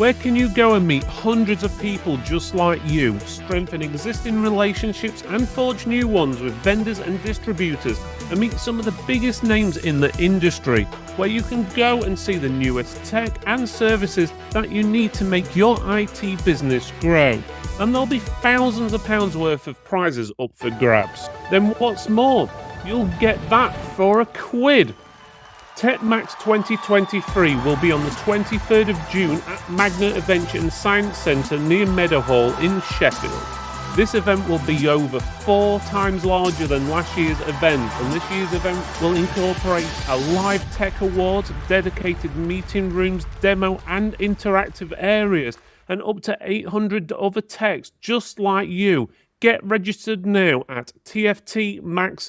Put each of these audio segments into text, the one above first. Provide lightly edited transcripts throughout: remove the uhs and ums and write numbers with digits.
Where can you go and meet hundreds of people just like you, strengthen existing relationships and forge new ones with vendors and distributors, and meet some of the biggest names in the industry, where you can go and see the newest tech and services that you need to make your IT business grow. And there'll be thousands of pounds worth of prizes up for grabs. Then what's more, you'll get that for a quid. TechMax 2023 will be on the 23rd of June at Magna Adventure and Science Centre near Meadowhall in Sheffield. This event will be over 4 times larger than last year's event, and this year's event will incorporate a live tech awards, dedicated meeting rooms, demo and interactive areas, and up to 800 other techs just like you. Get registered now at tftmax.com.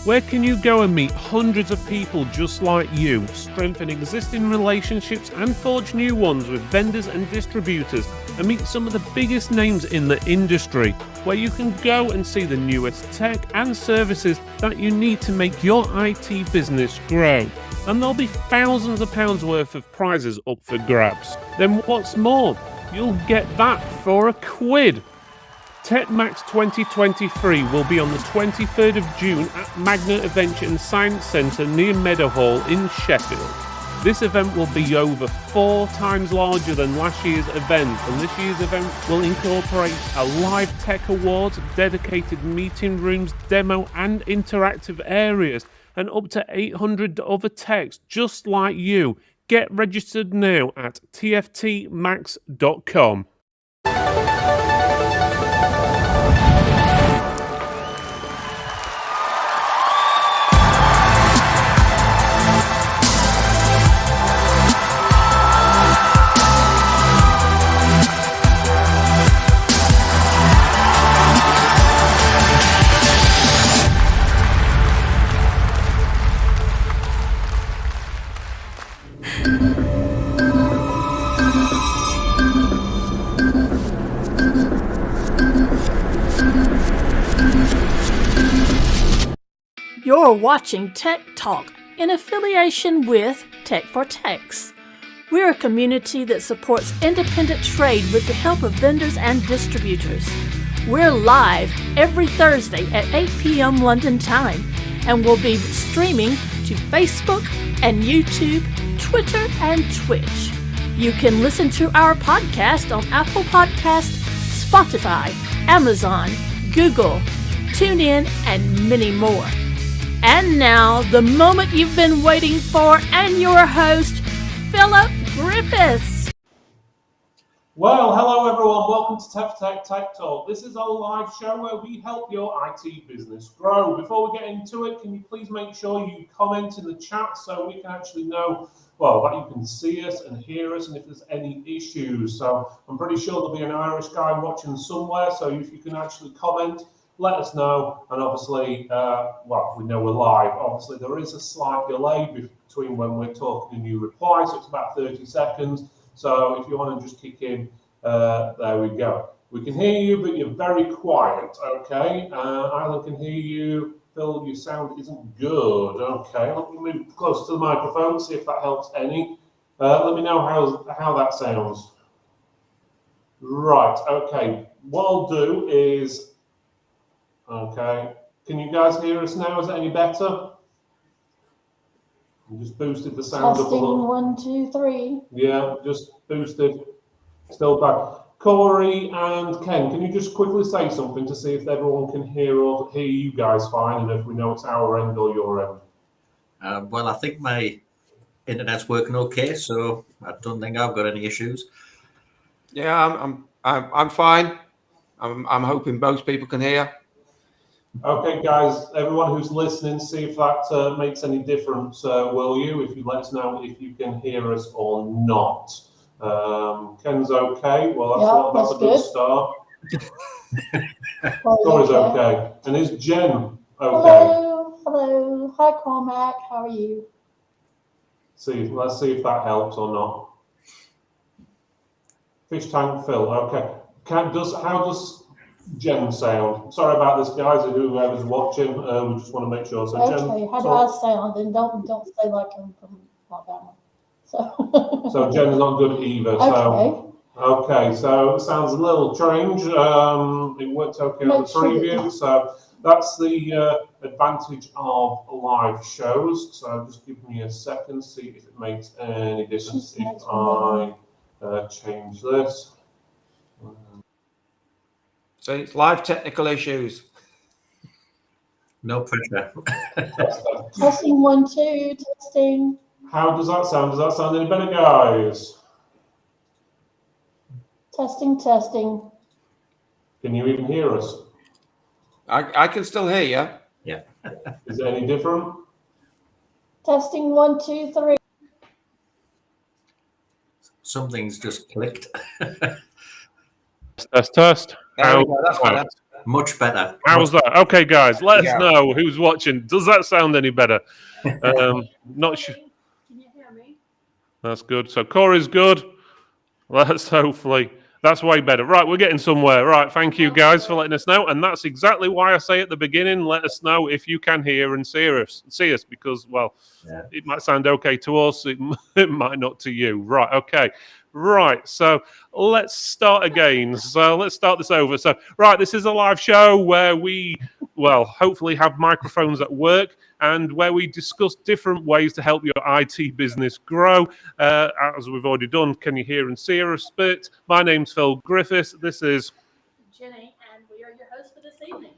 Where can you go and meet hundreds of people just like you, strengthen existing relationships and forge new ones with vendors and distributors, and meet some of the biggest names in the industry, where you can go and see the newest tech and services that you need to make your IT business grow. And there'll be thousands of pounds worth of prizes up for grabs. Then what's more, you'll get that for a quid. TechMax 2023 will be on the 23rd of June at Magna Adventure and Science Centre near Meadowhall in Sheffield. This event will be over 4 times larger than last year's event, and this year's event will incorporate a live tech awards, dedicated meeting rooms, demo and interactive areas, and up to 800 other techs just like you. Get registered now at tftmax.com. You're watching Tech Talk in affiliation with Tech for Techs. We're a community that supports independent trade with the help of vendors and distributors. We're live every Thursday at 8 p.m. London time, and we'll be streaming to Facebook and YouTube, Twitter, and Twitch. You can listen to our podcast on Apple Podcasts, Spotify, Amazon, Google, TuneIn, and many more. And now, the moment you've been waiting for, and your host, Philip Griffiths. Well, hello everyone, welcome to Tech Talk. This is our live show where we help your IT business grow. Before we get into it, can you please make sure you comment in the chat so we can actually know, well, that you can see us and hear us and if there's any issues. So I'm pretty sure there'll be an Irish guy watching somewhere, so if you can actually comment, let us know. And obviously, well, we know we're live. Obviously, there is a slight delay between when we're talking and you reply, so it's about 30 seconds. So if you want to just kick in, there we go. We can hear you, but you're very quiet, okay? Alan can hear you. Phil, your sound isn't good. Okay, let me move closer to the microphone, see if that helps any. Let me know how that sounds. Right, okay. What I'll do is, okay, can you guys hear us now? Is it any better? I just boosted the sound up a little. 1, 2, 3. Yeah, just boosted. Still bad. Corey and Ken, can you just quickly say something to see if everyone can hear you guys fine, and if we know it's our end or your end? Well, I think my internet's working okay, so I don't think I've got any issues. Yeah, I'm fine. I'm hoping most people can hear. Okay, guys, everyone who's listening, see if that makes any difference, will you? If you let us know if you can hear us or not. Ken's okay. Well, that's a good start. Corey's okay. And is Jen okay? Hello. Hi, Cormac. How are you? Let's see if that helps or not. Fish Tank Phil, okay. How does Jen sound? Sorry about this, guys, whoever's watching. We just want to make sure. So okay, Jen, how do I sound? And don't say like I'm from Alabama. So Jen's not good either. Okay, so it sounds a little strange. It worked okay on the preview. So that's the advantage of live shows. So just give me a second, see if it makes any difference if I change this. So it's live technical issues. No pressure. Testing 1, 2, testing. How does that sound? Does that sound any better, guys? Testing. Can you even hear us? I can still hear you. Yeah. Is it any different? Testing 1, 2, 3. Something's just clicked. Test. There we go. That's better. Much better. How's that? Okay, guys, let us know who's watching. Does that sound any better? Not sure. Can you hear me? That's good. So Corey's good. Hopefully. That's way better. Right, we're getting somewhere. Right, thank you guys for letting us know. And that's exactly why I say at the beginning, let us know if you can hear and see us because, well, It might sound okay to us. It might not to you. Right, okay. Right, so let's start again. So let's start this over. So, right, this is a live show where we, well, hopefully have microphones at work and where we discuss different ways to help your IT business grow. As we've already done, can you hear and see us? But my name's Phil Griffiths. This is Jenny, and we are your hosts for this evening.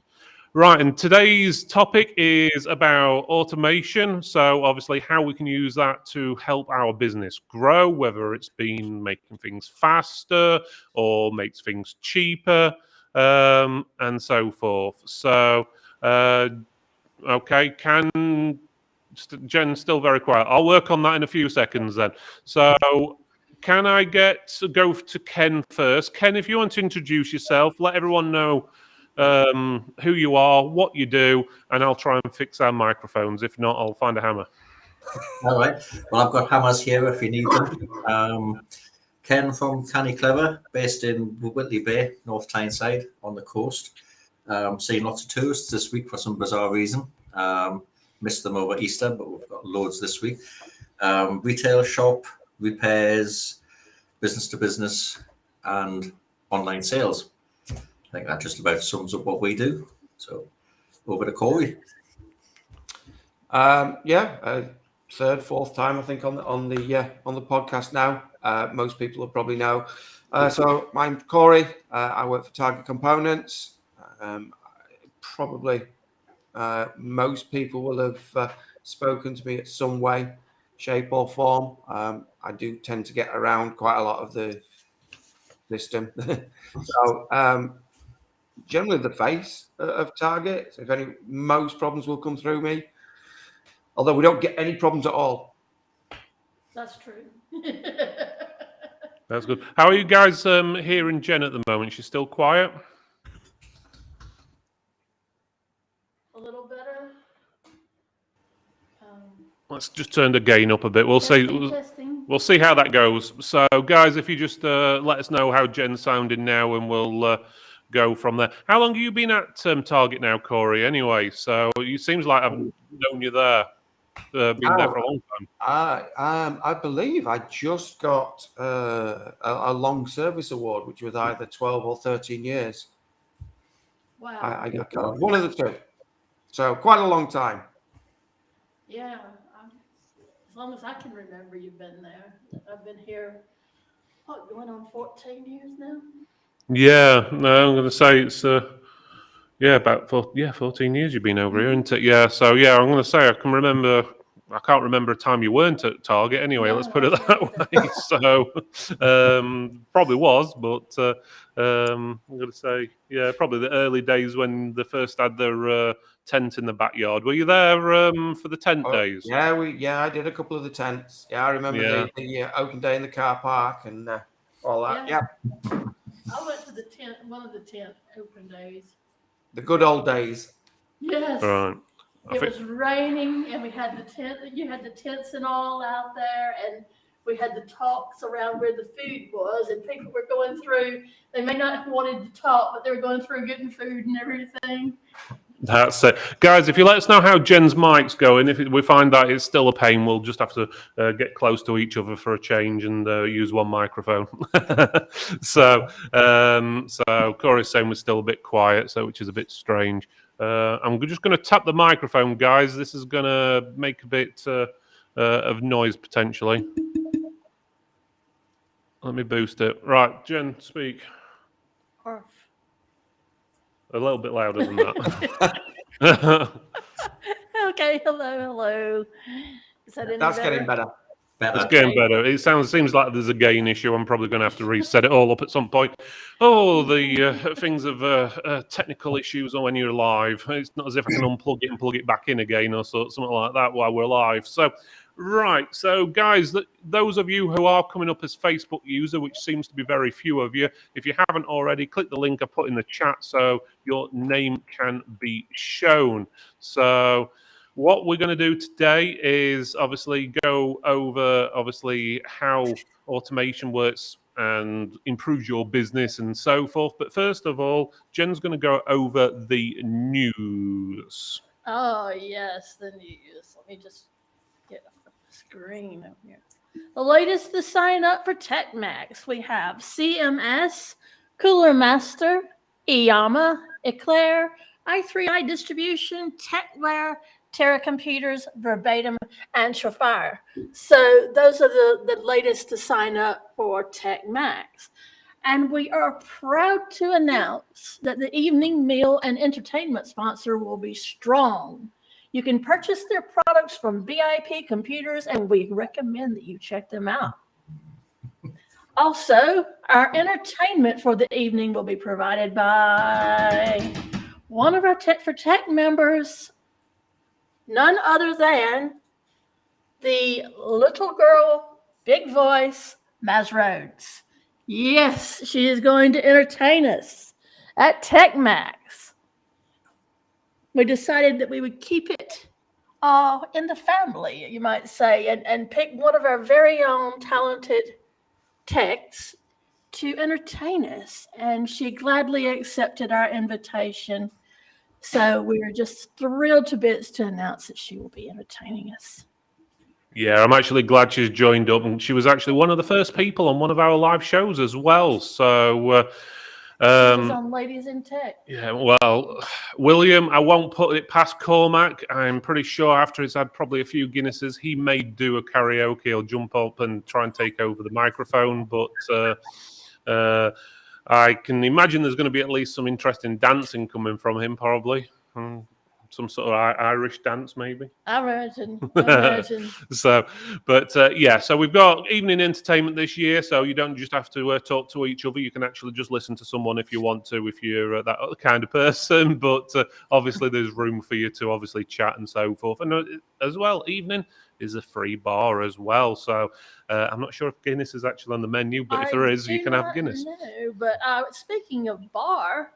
Right, and today's topic is about automation. So obviously how we can use that to help our business grow, whether it's been making things faster or makes things cheaper, and so forth. So, okay, Jen's still very quiet. I'll work on that in a few seconds then. So can I go to Ken first? Ken, if you want to introduce yourself, let everyone know who you are, what you do, and I'll try and fix our microphones. If not, I'll find a hammer. All right. Well, I've got hammers here if you need them. Ken from Canny Clever, based in Whitley Bay, North Tyneside on the coast. Seeing lots of tourists this week for some bizarre reason. Missed them over Easter, but we've got loads this week. Retail shop, repairs, business to business, and online sales. I think that just about sums up what we do. So over to Corey. Third, fourth time I think on the podcast now. Most people will probably know. So I'm Corey. I work for Target Components. Probably most people will have spoken to me at some way, shape, or form. I do tend to get around quite a lot of the system. So generally the face of Target. So if most problems will come through me. Although we don't get any problems at all. That's true. That's good. How are you guys hearing Jen at the moment? She's still quiet? A little better. Let's just turn the gain up a bit. We'll see. Testing. We'll see how that goes. So, guys, if you just let us know how Jen's sounding now, and we'll go from there. How long have you been at Target now, Corey? Anyway, so it seems like I've known you there. Been there for a long time. I believe I just got a long service award, which was either 12 or 13 years. Wow. I got one of the two. So quite a long time. Yeah. As long as I can remember, you've been there. I've been here, going on 14 years now? Yeah, no, I'm going to say it's about 14 years you've been over here, isn't it? Yeah, so yeah, I'm going to say I can't remember a time you weren't at Target anyway, let's put it that way. So probably was, but I'm going to say, yeah, probably the early days when they first had their tent in the backyard. Were you there for the tent days? Yeah, I did a couple of the tents. Yeah, I remember the open day in the car park and all that. Yeah. I went to one of the tent open days. The good old days. Yes. Right. It was raining, and we had the tent. You had the tents and all out there, and we had the talks around where the food was, and people were going through. They may not have wanted to talk, but they were going through getting food and everything. That's it. Guys, if you let us know how Jen's mic's going, if we find that it's still a pain, we'll just have to get close to each other for a change and use one microphone. So Corey's saying we're still a bit quiet, which is a bit strange. I'm just going to tap the microphone, guys. This is going to make a bit of noise, potentially. Let me boost it. Right, Jen, speak. Arf. A little bit louder than that. Okay, hello. Is that any That's better? getting better. It's getting better. It seems like there's a gain issue. I'm probably going to have to reset it all up at some point. Oh, the things of technical issues when you're live. It's not as if I can unplug it and plug it back in again or something like that while we're live. So, right. So, guys, those of you who are coming up as Facebook user, which seems to be very few of you, if you haven't already, click the link I put in the chat so your name can be shown. So, what we're going to do today is obviously go over how automation works and improves your business and so forth. But first of all, Jen's going to go over the news. Oh, yes, the news. Let me just get a screen up here. The latest to sign up for TechMax, we have CMS, Cooler Master, Iyama, Eclair, i3i Distribution, Techware, Terra Computers, Verbatim, and Surefire. So those are the latest to sign up for TechMax. And we are proud to announce that the evening meal and entertainment sponsor will be Strong. You can purchase their products from VIP Computers, and we recommend that you check them out. Also, our entertainment for the evening will be provided by one of our Tech for Tech members, none other than the little girl, big voice, Maz Rhodes. Yes, she is going to entertain us at TechMax. We decided that we would keep it in the family, you might say, and pick one of our very own talented techs to entertain us. And she gladly accepted our invitation. So we're just thrilled to bits to announce that she will be entertaining us. Yeah, I'm actually glad she's joined up, and she was actually one of the first people on one of our live shows as well. So was on Ladies in Tech. Yeah, well, William, I won't put it past Cormac. I'm pretty sure after he's had probably a few Guinnesses, he may do a karaoke or jump up and try and take over the microphone. But I can imagine there's going to be at least some interesting dancing coming from him, probably. Some sort of Irish dance, maybe. I imagine. So, but yeah, so we've got evening entertainment this year. So you don't just have to talk to each other. You can actually just listen to someone if you want to, if you're that other kind of person. But obviously, there's room for you to obviously chat and so forth. And as well, evening is a free bar as well. So I'm not sure if Guinness is actually on the menu, but if there is, you can have Guinness. No, but speaking of bar.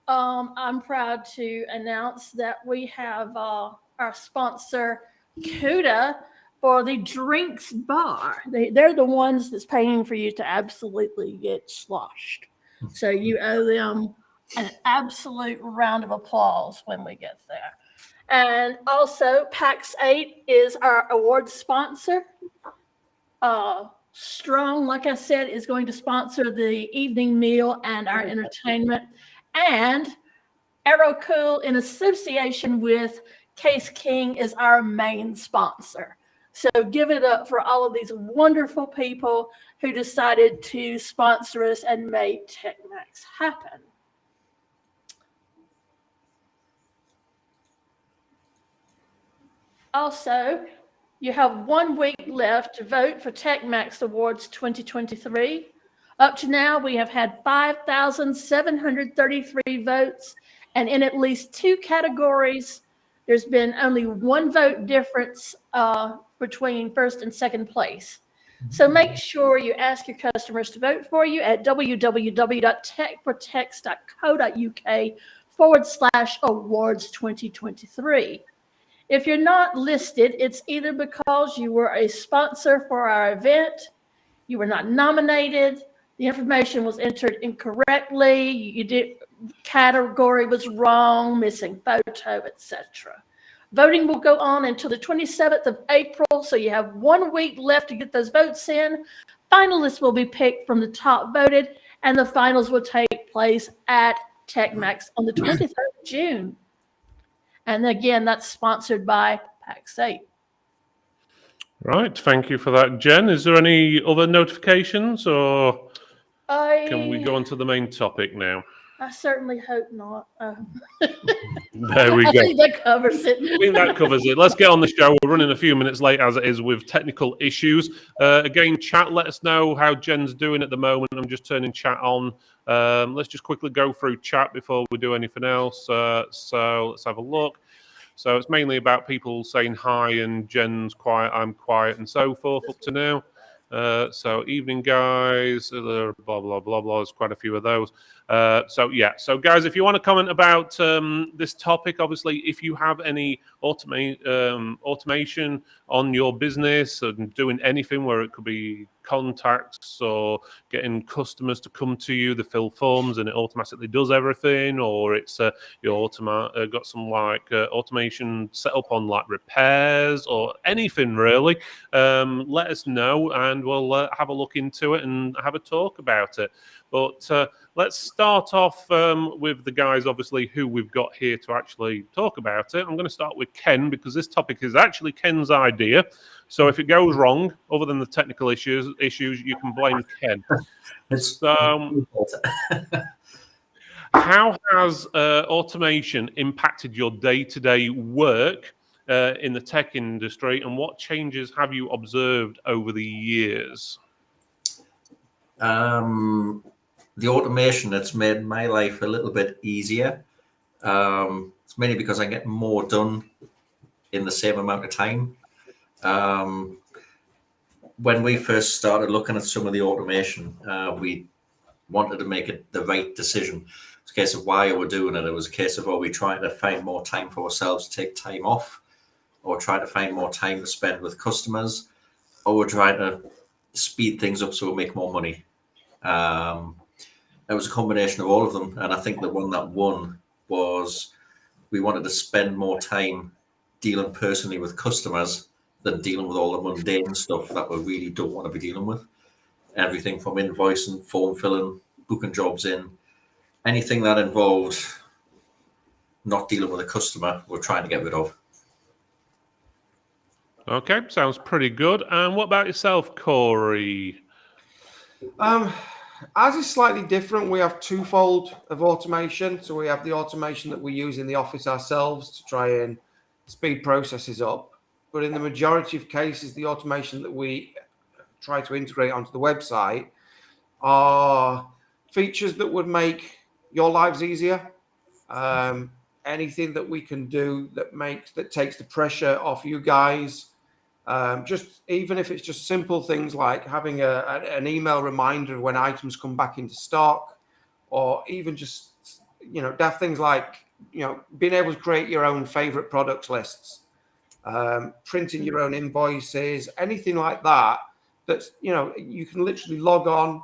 I'm proud to announce that we have our sponsor, Cuda, for the drinks bar. They're the ones that's paying for you to absolutely get sloshed. So you owe them an absolute round of applause when we get there. And also, PAX 8 is our award sponsor. Strong, like I said, is going to sponsor the evening meal and our entertainment. And AeroCool, in association with Case King, is our main sponsor. So give it up for all of these wonderful people who decided to sponsor us and make TechMax happen. Also, you have 1 week left to vote for TechMax Awards 2023. Up to now, we have had 5,733 votes, and in at least 2 categories, there's been only 1 vote difference between first and second place. So make sure you ask your customers to vote for you at www.techfortechs.co.uk/awards 2023. If you're not listed, it's either because you were a sponsor for our event, you were not nominated, the information was entered incorrectly, category was wrong, missing photo, etc. Voting will go on until the 27th of April, so you have 1 week left to get those votes in. Finalists will be picked from the top voted, and the finals will take place at TechMax on the 23rd of June. And again, that's sponsored by PAX 8. Right, thank you for that, Jen. Is there any other notifications, or can we go on to the main topic now? I certainly hope not. There we go. I think that covers it. I think that covers it. Let's get on the show. We're running a few minutes late as it is with technical issues. Again, chat, let us know how Jen's doing at the moment. I'm just turning chat on. Let's just quickly go through chat before we do anything else. So let's have a look. So it's mainly about people saying hi and Jen's quiet, I'm quiet, and so forth up to now. So evening, guys, blah, blah, blah, blah. There's quite a few of those. So guys, if you want to comment about this topic, obviously, if you have any automation on your business and doing anything where it could be contacts or getting customers to come to you, they fill forms and it automatically does everything, or it's you got some like automation set up on like repairs or anything really, let us know and we'll have a look into it and have a talk about it. But let's start off with the guys, obviously, who we've got here to actually talk about it. I'm going to start with Ken because this topic is actually Ken's idea. So if it goes wrong, other than the technical issues, you can blame Ken. So, how has automation impacted your day-to-day work in the tech industry, and what changes have you observed over the years? The automation that's made my life a little bit easier. It's mainly because I get more done in the same amount of time. When we first started looking at some of the automation, we wanted to make it the right decision. It's a case of why we're doing it. It was a case of, are we trying to find more time for ourselves to take time off, or trying to find more time to spend with customers, or we're trying to speed things up so we make more money. It was a combination of all of them, and I think the one that won was we wanted to spend more time dealing personally with customers than dealing with all the mundane stuff that we really don't want to be dealing with. Everything from invoicing, form filling, booking jobs in, anything that involves not dealing with a customer, we're trying to get rid of. Okay, sounds pretty good. And what about yourself, Corey? Ours is slightly different. We have twofold of automation. So we have the automation that we use in the office ourselves to try and speed processes up. But in the majority of cases, the automation that we try to integrate onto the website are features that would make your lives easier. Anything that we can do that takes the pressure off you guys. Just even if it's just simple things like having an email reminder when items come back into stock, or even just daft things like being able to create your own favorite products lists, printing your own invoices, anything like that. That's you can literally log on,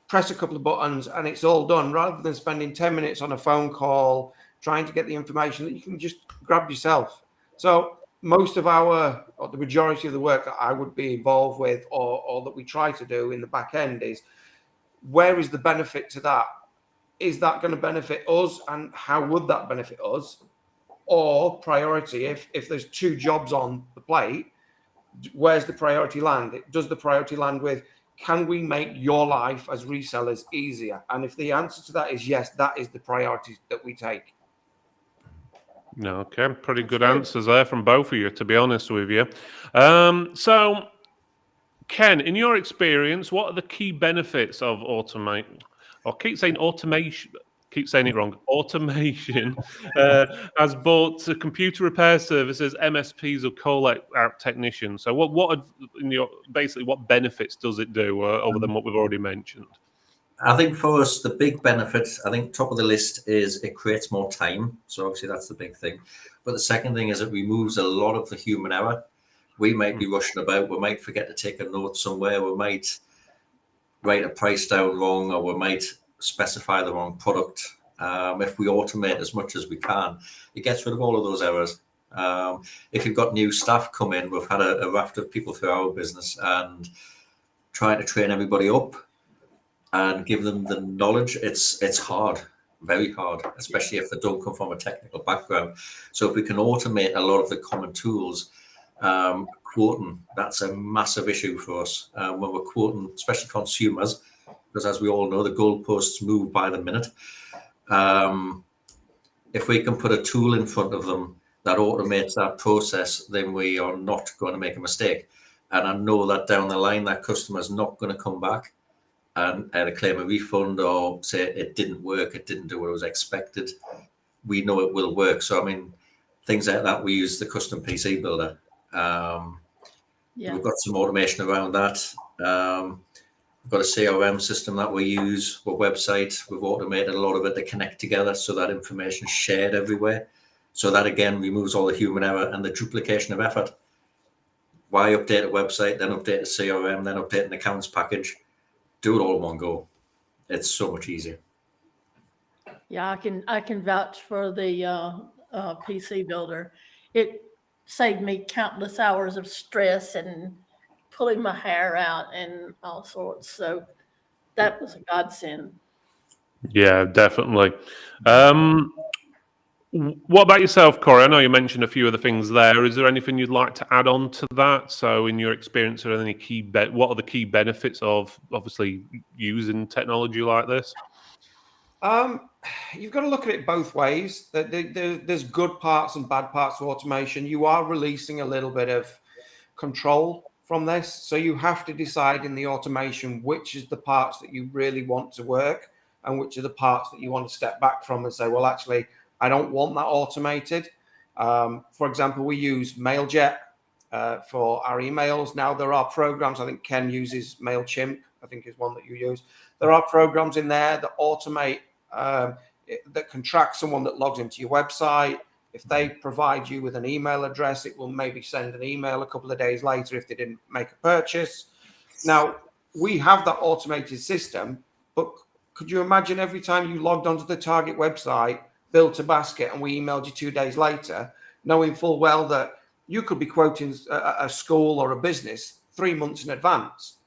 press a couple of buttons, and it's all done, rather than spending 10 minutes on a phone call trying to get the information that you can just grab yourself. So most of or the majority of the work that I would be involved with, or that we try to do in the back end, is where is the benefit to that? Is that going to benefit us, and how would that benefit us? Or priority, if there's two jobs on the plate, where's the priority land? Does the priority land with, can we make your life as resellers easier? And if the answer to that is yes, that is the priority that we take. Okay, pretty good answers there from both of you, to be honest with you. So, Ken, in your experience, what are the key benefits of automation? I keep saying automation. Keep saying it wrong. Automation has bought computer repair services, MSPs, or call-out technicians. So, basically what benefits does it do other than what we've already mentioned? I think for us, the big benefit, I think top of the list is it creates more time. So obviously that's the big thing. But the second thing is it removes a lot of the human error. We might be rushing about. We might forget to take a note somewhere. We might write a price down wrong, or we might specify the wrong product. If we automate as much as we can, it gets rid of all of those errors. If you've got new staff come in, we've had a raft of people through our business, and trying to train everybody up and give them the knowledge, it's hard, very hard, especially if they don't come from a technical background. So if we can automate a lot of the common tools, quoting, that's a massive issue for us when we're quoting, especially consumers, because as we all know, the goalposts move by the minute. If we can put a tool in front of them that automates that process, then we are not going to make a mistake. And I know that down the line, that customer's not going to come back and claim a refund or say it didn't work, it didn't do what was expected. We know it will work. So, I mean, things like that, we use the custom PC builder. We've got some automation around that. We've got a CRM system that we use for website. We've automated a lot of it to connect together so that information is shared everywhere. So that, again, removes all the human error and the duplication of effort. Why update a website, then update a CRM, then update an accounts package? Do it all in one go. It's so much easier. Yeah, I can vouch for the PC builder. It saved me countless hours of stress and pulling my hair out and all sorts. So that was a godsend. Yeah, definitely. What about yourself, Corey? I know you mentioned a few of the things there. Is there anything you'd like to add on to that? So, in your experience, are there any what are the key benefits of obviously using technology like this? You've got to look at it both ways. There's good parts and bad parts of automation. You are releasing a little bit of control from this. So you have to decide in the automation which is the parts that you really want to work and which are the parts that you want to step back from and say, well, actually, I don't want that automated. For example, we use MailJet for our emails. Now there are programs, I think Ken uses MailChimp, I think is one that you use. There are programs in there that automate, that can track someone that logs into your website. If they provide you with an email address, it will maybe send an email a couple of days later if they didn't make a purchase. Now, we have that automated system, but could you imagine every time you logged onto the Target website, built a basket, and we emailed you 2 days later, knowing full well that you could be quoting a school or a business 3 months in advance?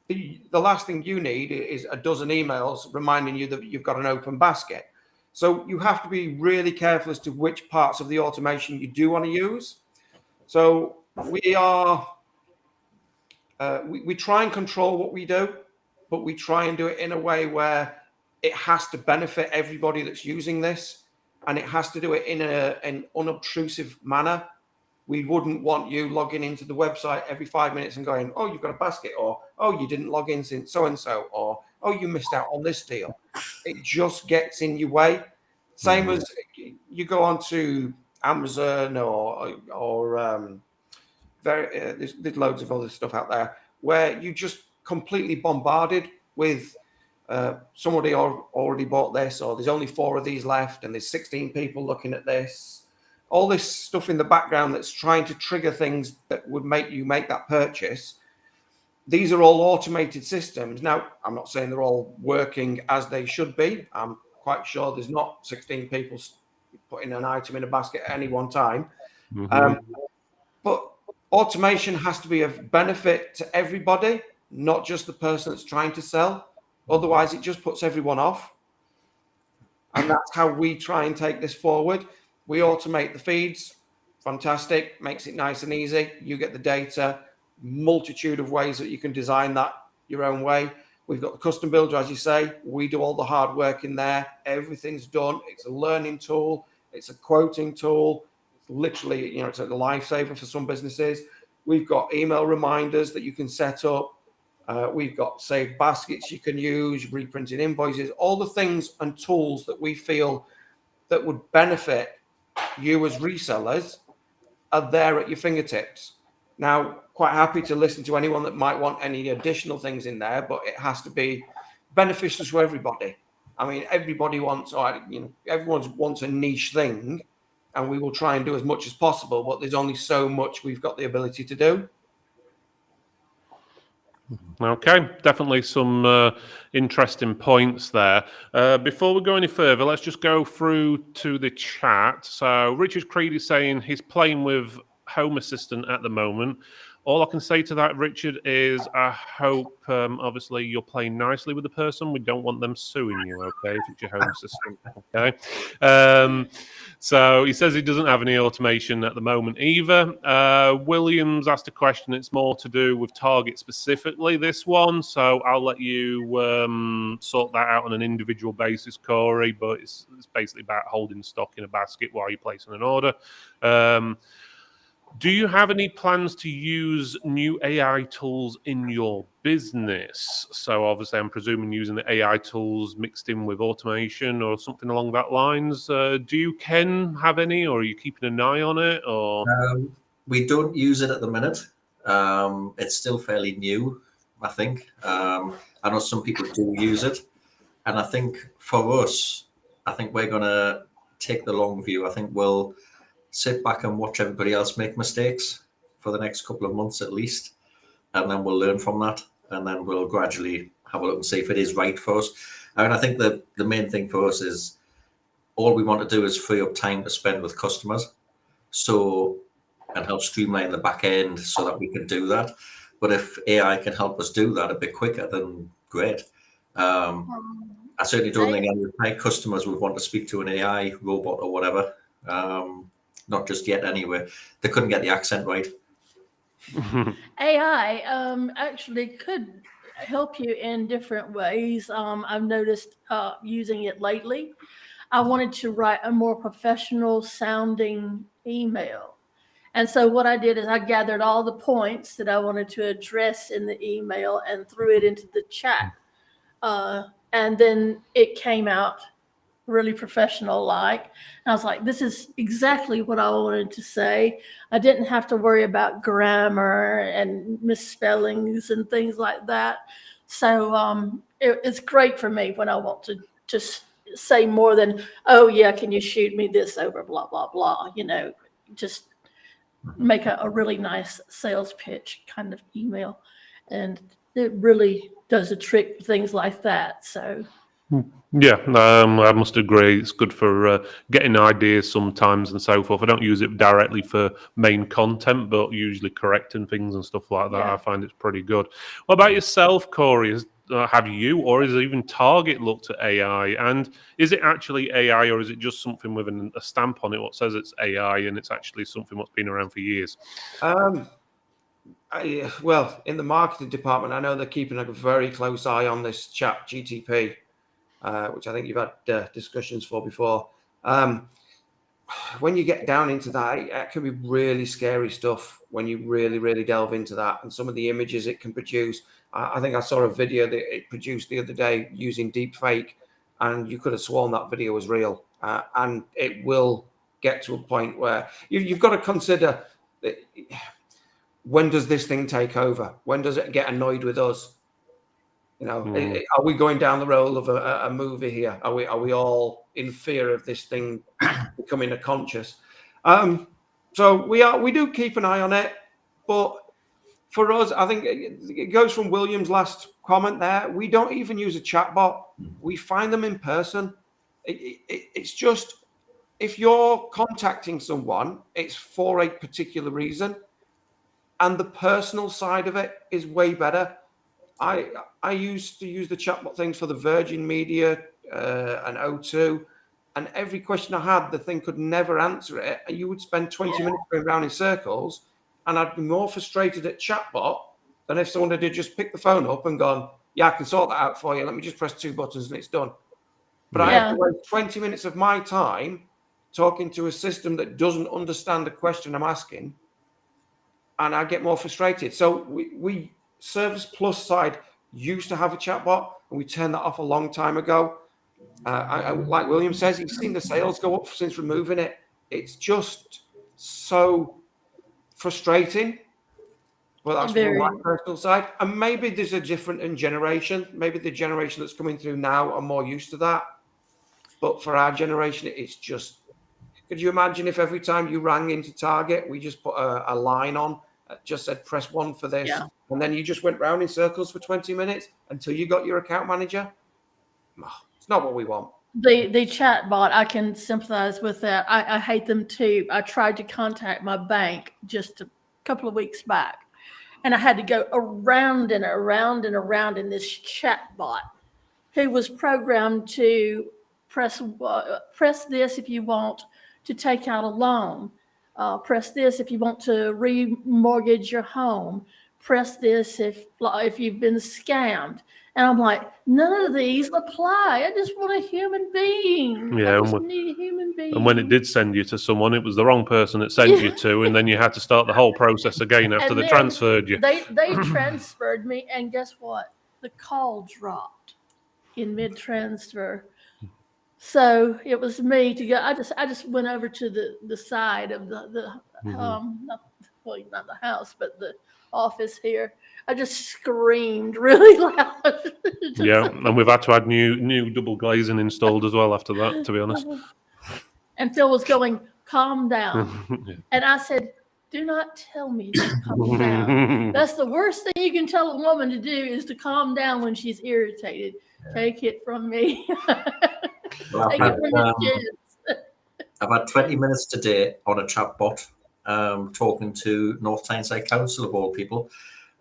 the last thing you need is a dozen emails reminding you that you've got an open basket. So you have to be really careful as to which parts of the automation you do want to use. So we are, we try and control what we do, but we try and do it in a way where it has to benefit everybody that's using this, and it has to do it in an unobtrusive manner. We wouldn't want you logging into the website every 5 minutes and going, oh, you've got a basket, or oh, you didn't log in since so-and-so, or oh, you missed out on this deal. It just gets in your way. Same as you go on to Amazon or there's loads of other stuff out there where you just completely bombarded with somebody already bought this, or there's only 4 of these left, and there's 16 people looking at this. All this stuff in the background that's trying to trigger things that would make you make that purchase. These are all automated systems. Now, I'm not saying they're all working as they should be. I'm quite sure there's not 16 people putting an item in a basket at any one time. But automation has to be of benefit to everybody, not just the person that's trying to sell. Otherwise, it just puts everyone off. And that's how we try and take this forward. We automate the feeds. Fantastic. Makes it nice and easy. You get the data. Multitude of ways that you can design that your own way. We've got the custom builder, as you say. We do all the hard work in there. Everything's done. It's a learning tool. It's a quoting tool. It's literally, it's a lifesaver for some businesses. We've got email reminders that you can set up. We've got saved baskets you can use, reprinted invoices, all the things and tools that we feel that would benefit you as resellers are there at your fingertips. Now, quite happy to listen to anyone that might want any additional things in there, but it has to be beneficial to everybody. I mean, everybody wants, everyone wants a niche thing, and we will try and do as much as possible, but there's only so much we've got the ability to do. Okay, definitely some interesting points there. Before we go any further, let's just go through to the chat. So Richard Creed is saying he's playing with Home Assistant at the moment. All I can say to that, Richard, is I hope, obviously, you're playing nicely with the person. We don't want them suing you, okay, if it's your Home Assistant, okay? So he says he doesn't have any automation at the moment either. Williams asked a question. It's more to do with Target specifically, this one. So I'll let you sort that out on an individual basis, Corey. But it's basically about holding stock in a basket while you're placing an order. Do you have any plans to use new AI tools in your business? So obviously, I'm presuming using the AI tools mixed in with automation or something along that lines. Do you, Ken, have any, or are you keeping an eye on it? Or we don't use it at the minute. It's still fairly new, I think. I know some people do use it, and I think for us, I think we're going to take the long view. I think we'll sit back and watch everybody else make mistakes for the next couple of months at least, and then we'll learn from that, and then we'll gradually have a look and see if it is right for us. I mean, I think the main thing for us is all we want to do is free up time to spend with customers, and help streamline the back end so that we can do that. But if AI can help us do that a bit quicker, then great. I certainly don't think any of my customers would want to speak to an AI robot or whatever. Not just yet anyway. They couldn't get the accent right. AI actually could help you in different ways. I've noticed using it lately. I wanted to write a more professional sounding email. And so what I did is I gathered all the points that I wanted to address in the email and threw it into the chat. And then it came out really professional like. And I was like, this is exactly what I wanted to say. I didn't have to worry about grammar and misspellings and things like that. So it's great for me when I want to just say more than, oh yeah, can you shoot me this over, blah, blah, blah, just make a really nice sales pitch kind of email. And it really does a trick for things like that. So Yeah, I must agree. It's good for getting ideas sometimes and so forth. I don't use it directly for main content, but usually correcting things and stuff like that. Yeah. I find it's pretty good. What about yourself, Corey? Have you or has even Target looked at AI? And is it actually AI or is it just something with a stamp on it what says it's AI and it's actually something that's been around for years? Well, in the marketing department, I know they're keeping a very close eye on this chat GTP, which I think you've had discussions for before. When you get down into that, it can be really scary stuff when you really, really delve into that. And some of the images it can produce. I think I saw a video that it produced the other day using deep fake, and you could have sworn that video was real. And it will get to a point where you've got to consider that, when does this thing take over? When does it get annoyed with us? Are we going down the road of a movie here? Are we all in fear of this thing becoming a conscious? So we do keep an eye on it, but for us, I think it goes from William's last comment there. We don't even use a chatbot. We find them in person. It's just, if you're contacting someone, it's for a particular reason, and the personal side of it is way better. I used to use the chatbot things for the Virgin Media and O2, and every question I had, the thing could never answer it, and you would spend 20 minutes going around in circles, and I'd be more frustrated at chatbot than if someone had just picked the phone up and gone, "Yeah, I can sort that out for you. Let me just press 2 buttons and it's done." But I have to waste 20 minutes of my time talking to a system that doesn't understand the question I'm asking, and I get more frustrated. So we Service Plus side used to have a chatbot, and we turned that off a long time ago. Like William says, he's seen the sales go up since removing it. It's just so frustrating. Well, that's from my personal side. And maybe there's a different generation. Maybe the generation that's coming through now are more used to that. But for our generation, it's just... Could you imagine if every time you rang into Target, we just put a line on that just said press 1 for this, and then you just went round in circles for 20 minutes until you got your account manager? It's not what we want. The chat bot, I can sympathize with that. I hate them too. I tried to contact my bank just a couple of weeks back, and I had to go around and around and around in this chat bot who was programmed to press this if you want to take out a loan. Press this if you want to remortgage your home. Press this if you've been scammed. And I'm like, none of these apply. I just want a human being. Yeah, I just need a human being. And when it did send you to someone, it was the wrong person it sent you to, and then you had to start the whole process again after they transferred you. They transferred me, and guess what? The call dropped in mid-transfer. So it was me to go. I just went over to the side of the not the house, but the office here. I just screamed really loud. Yeah, and we've had to add new double glazing installed as well after that, to be honest. And Phil was going, "Calm down," and I said, "Do not tell me to calm down. That's the worst thing you can tell a woman to do is to calm down when she's irritated. Take it from me." Well, I've had 20 minutes today on a chatbot, talking to North Tyneside Council of all people.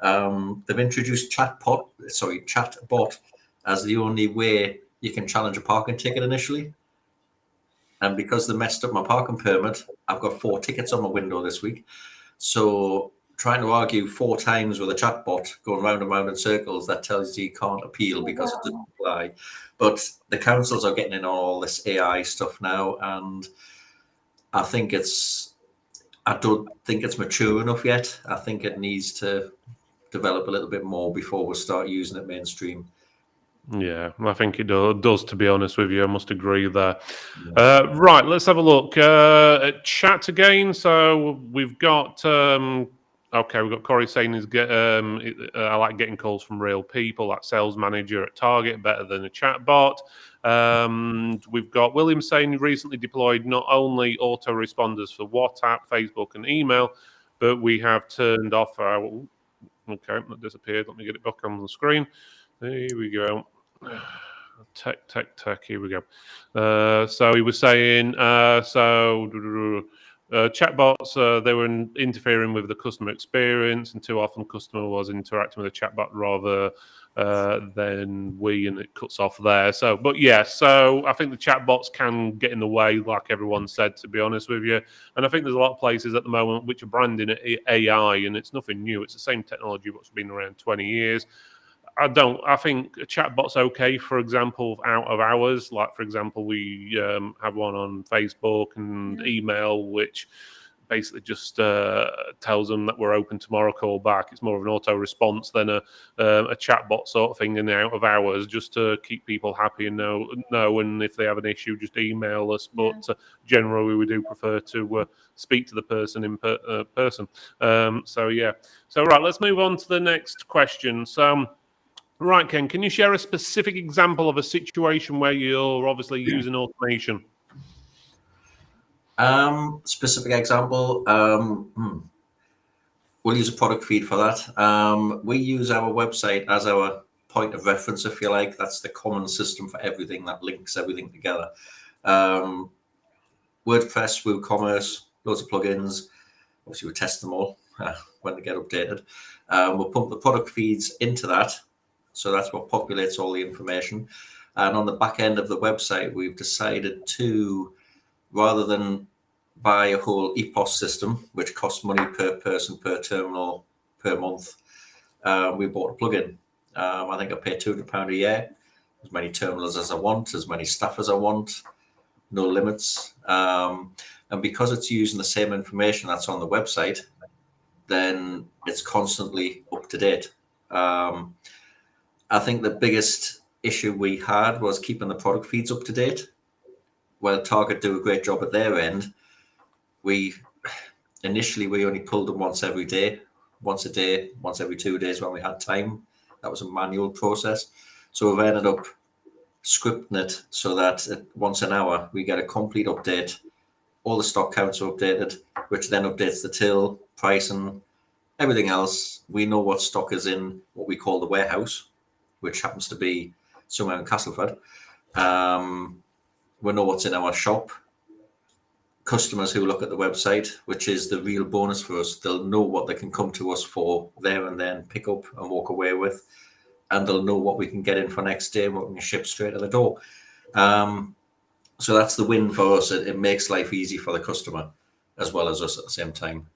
They've introduced chatbot as the only way you can challenge a parking ticket initially. And because they messed up my parking permit, I've got 4 tickets on my window this week. So trying to argue 4 times with a chatbot going round and round in circles, that tells you can't appeal because it doesn't apply. But the councils are getting in on all this AI stuff now, and I don't think it's mature enough yet. I think it needs to develop a little bit more before we start using it mainstream. Yeah, I think it does, to be honest with you. I must agree there. Right, let's have a look at chat again. So we've got... we've got Corey saying I like getting calls from real people. That sales manager at Target, better than a chat bot. We've got William saying he recently deployed not only autoresponders for WhatsApp, Facebook, and email, but we have turned off our... Okay, that disappeared. Let me get it back on the screen. There we go. Tech. Here we go. So he was saying, chatbots, they were interfering with the customer experience, and too often customer was interacting with a chatbot rather than we, and it cuts off there. So, but yeah, so I think the chatbots can get in the way, like everyone said, to be honest with you. And I think there's a lot of places at the moment which are branding it AI, and it's nothing new. It's the same technology what's been around 20 years. I think a chatbot's okay, for example, out of hours. Like, for example, we have one on Facebook and email, which basically just tells them that we're open tomorrow, call back. It's more of an auto response than a chatbot sort of thing in the out of hours, just to keep people happy and know. And if they have an issue, just email us. But generally, we do prefer to speak to the person in person. So yeah. So right, let's move on to the next question. So. Right, Ken, can you share a specific example of a situation where you're obviously using automation? Specific example. We'll use a product feed for that. We use our website as our point of reference, if you like. That's the common system for everything that links everything together. WordPress, WooCommerce, loads of plugins. Obviously, we test them all when they get updated. We'll pump the product feeds into that. So that's what populates all the information. And on the back end of the website, we've decided to, rather than buy a whole EPOS system, which costs money per person, per terminal, per month, we bought a plugin. I think I pay £200 a year, as many terminals as I want, as many staff as I want, no limits. And because it's using the same information that's on the website, then it's constantly up to date. I think the biggest issue we had was keeping the product feeds up to date. While Target do a great job at their end, we only pulled them once a day, once every 2 days when we had time. That was a manual process. So we've ended up scripting it so that once an hour we get a complete update. All the stock counts are updated, which then updates the till, pricing, everything else. We know what stock is in what we call the warehouse, which happens to be somewhere in Castleford. We know what's in our shop. Customers who look at the website, which is the real bonus for us, they'll know what they can come to us for there and then, pick up and walk away with, and they'll know what we can get in for next day and what we can ship straight to the door. So that's the win for us. It makes life easy for the customer as well as us at the same time.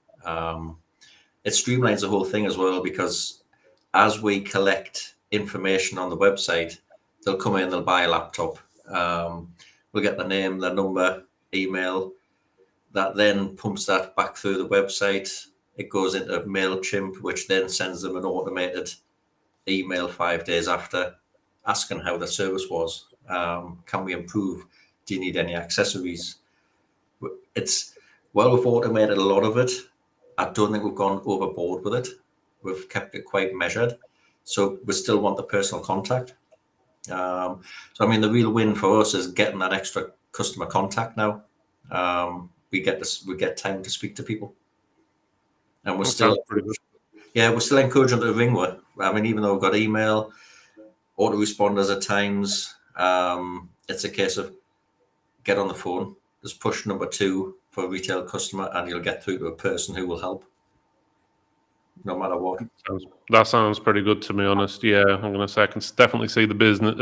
It streamlines the whole thing as well, because as we collect information on the website, they'll come in, they'll buy a laptop. We'll get the name, the number, email. That then pumps that back through the website. It goes into MailChimp, which then sends them an automated email 5 days after, asking how the service was. Can we improve? Do you need any accessories? We've automated a lot of it. I don't think we've gone overboard with it. We've kept it quite measured. So we still want the personal contact. So, I mean, the real win for us is getting that extra customer contact now. We get time to speak to people. And we're still encouraging them to ring. I mean, even though we've got email, autoresponders at times, it's a case of get on the phone. There's push number 2 for a retail customer, and you'll get through to a person who will help, no matter what. That sounds pretty good, to be honest. Yeah, I'm going to say I can definitely see the business,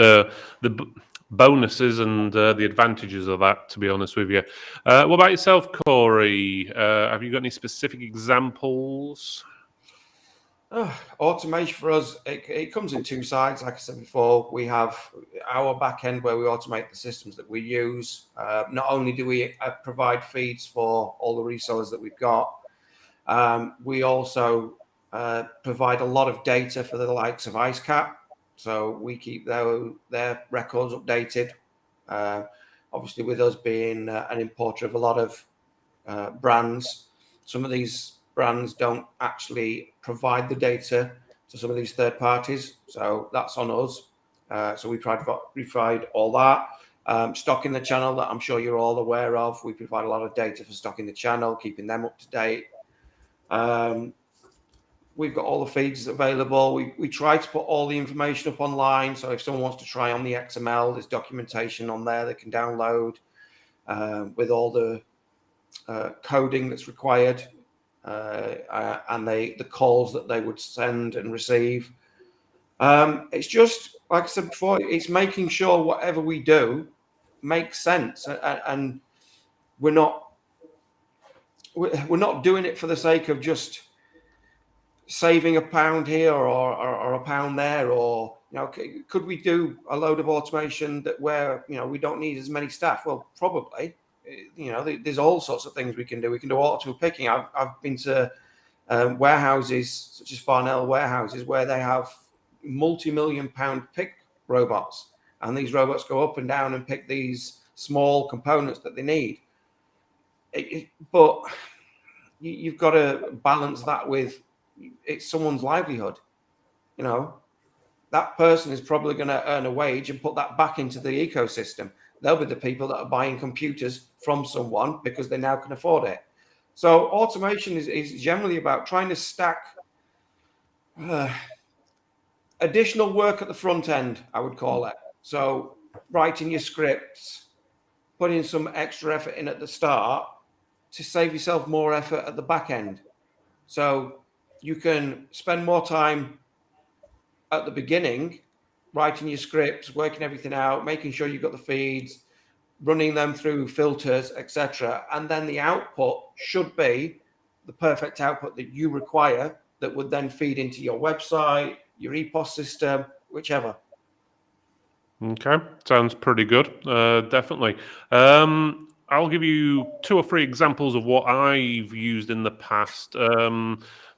the bonuses and the advantages of that, to be honest with you. What about yourself, Corey? Have you got any specific examples? Automation for us, it comes in 2 sides. Like I said before, we have our back end where we automate the systems that we use. Not only do we provide feeds for all the resellers that we've got, we also provide a lot of data for the likes of IceCap. So we keep their records updated. Obviously, with us being an importer of a lot of brands, some of these brands don't actually provide the data to some of these third parties. So that's on us. So we provide all that. Stock in the channel that I'm sure you're all aware of. We provide a lot of data for stock in the channel, keeping them up to date. we've got all the feeds available. We try to put all the information up online. So if someone wants to try on the XML, there's documentation on there they can download with all the coding that's required and the calls that they would send and receive. It's just, like I said before, it's making sure whatever we do makes sense, and we're not doing it for the sake of just saving a pound here or a pound there, or could we do a load of automation that where we don't need as many staff? Well, probably. There's all sorts of things we can do. We can do auto picking. I've been to warehouses such as Farnell warehouses where they have multi-million-pound pick robots, and these robots go up and down and pick these small components that they need. But you've got to balance that with it's someone's livelihood. That person is probably going to earn a wage and put that back into the ecosystem. They'll be the people that are buying computers from someone because they now can afford it. So automation is generally about trying to stack additional work at the front end, I would call it. So writing your scripts, putting some extra effort in at the start to save yourself more effort at the back end. So you can spend more time at the beginning writing your scripts, working everything out, making sure you've got the feeds, running them through filters, etc. And then the output should be the perfect output that you require that would then feed into your website, your EPOS system, whichever. Okay, sounds pretty good. Definitely. I'll give you 2 or 3 examples of what I've used in the past.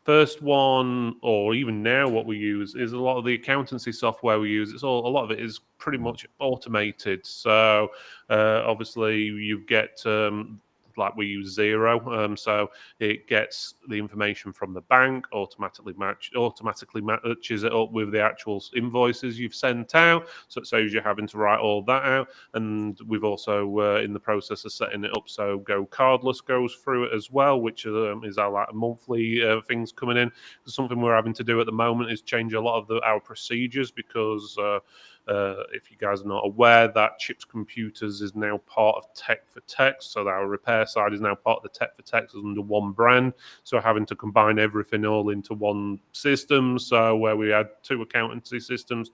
First one, or even now, what we use is a lot of the accountancy software we use. A lot of it is pretty much automated. So obviously, you get like we use Zero, so it gets the information from the bank, automatically matches it up with the actual invoices you've sent out, so it saves you having to write all that out. And we've also in the process of setting it up so Go Cardless goes through it as well, which is our like monthly things coming in. Something we're having to do at the moment is change a lot of our procedures because if you guys are not aware, that Chips Computers is now part of Tech for Tech, so our repair side is now part of the Tech for Tech under one brand. So having to combine everything all into one system. So where we had 2 accountancy systems,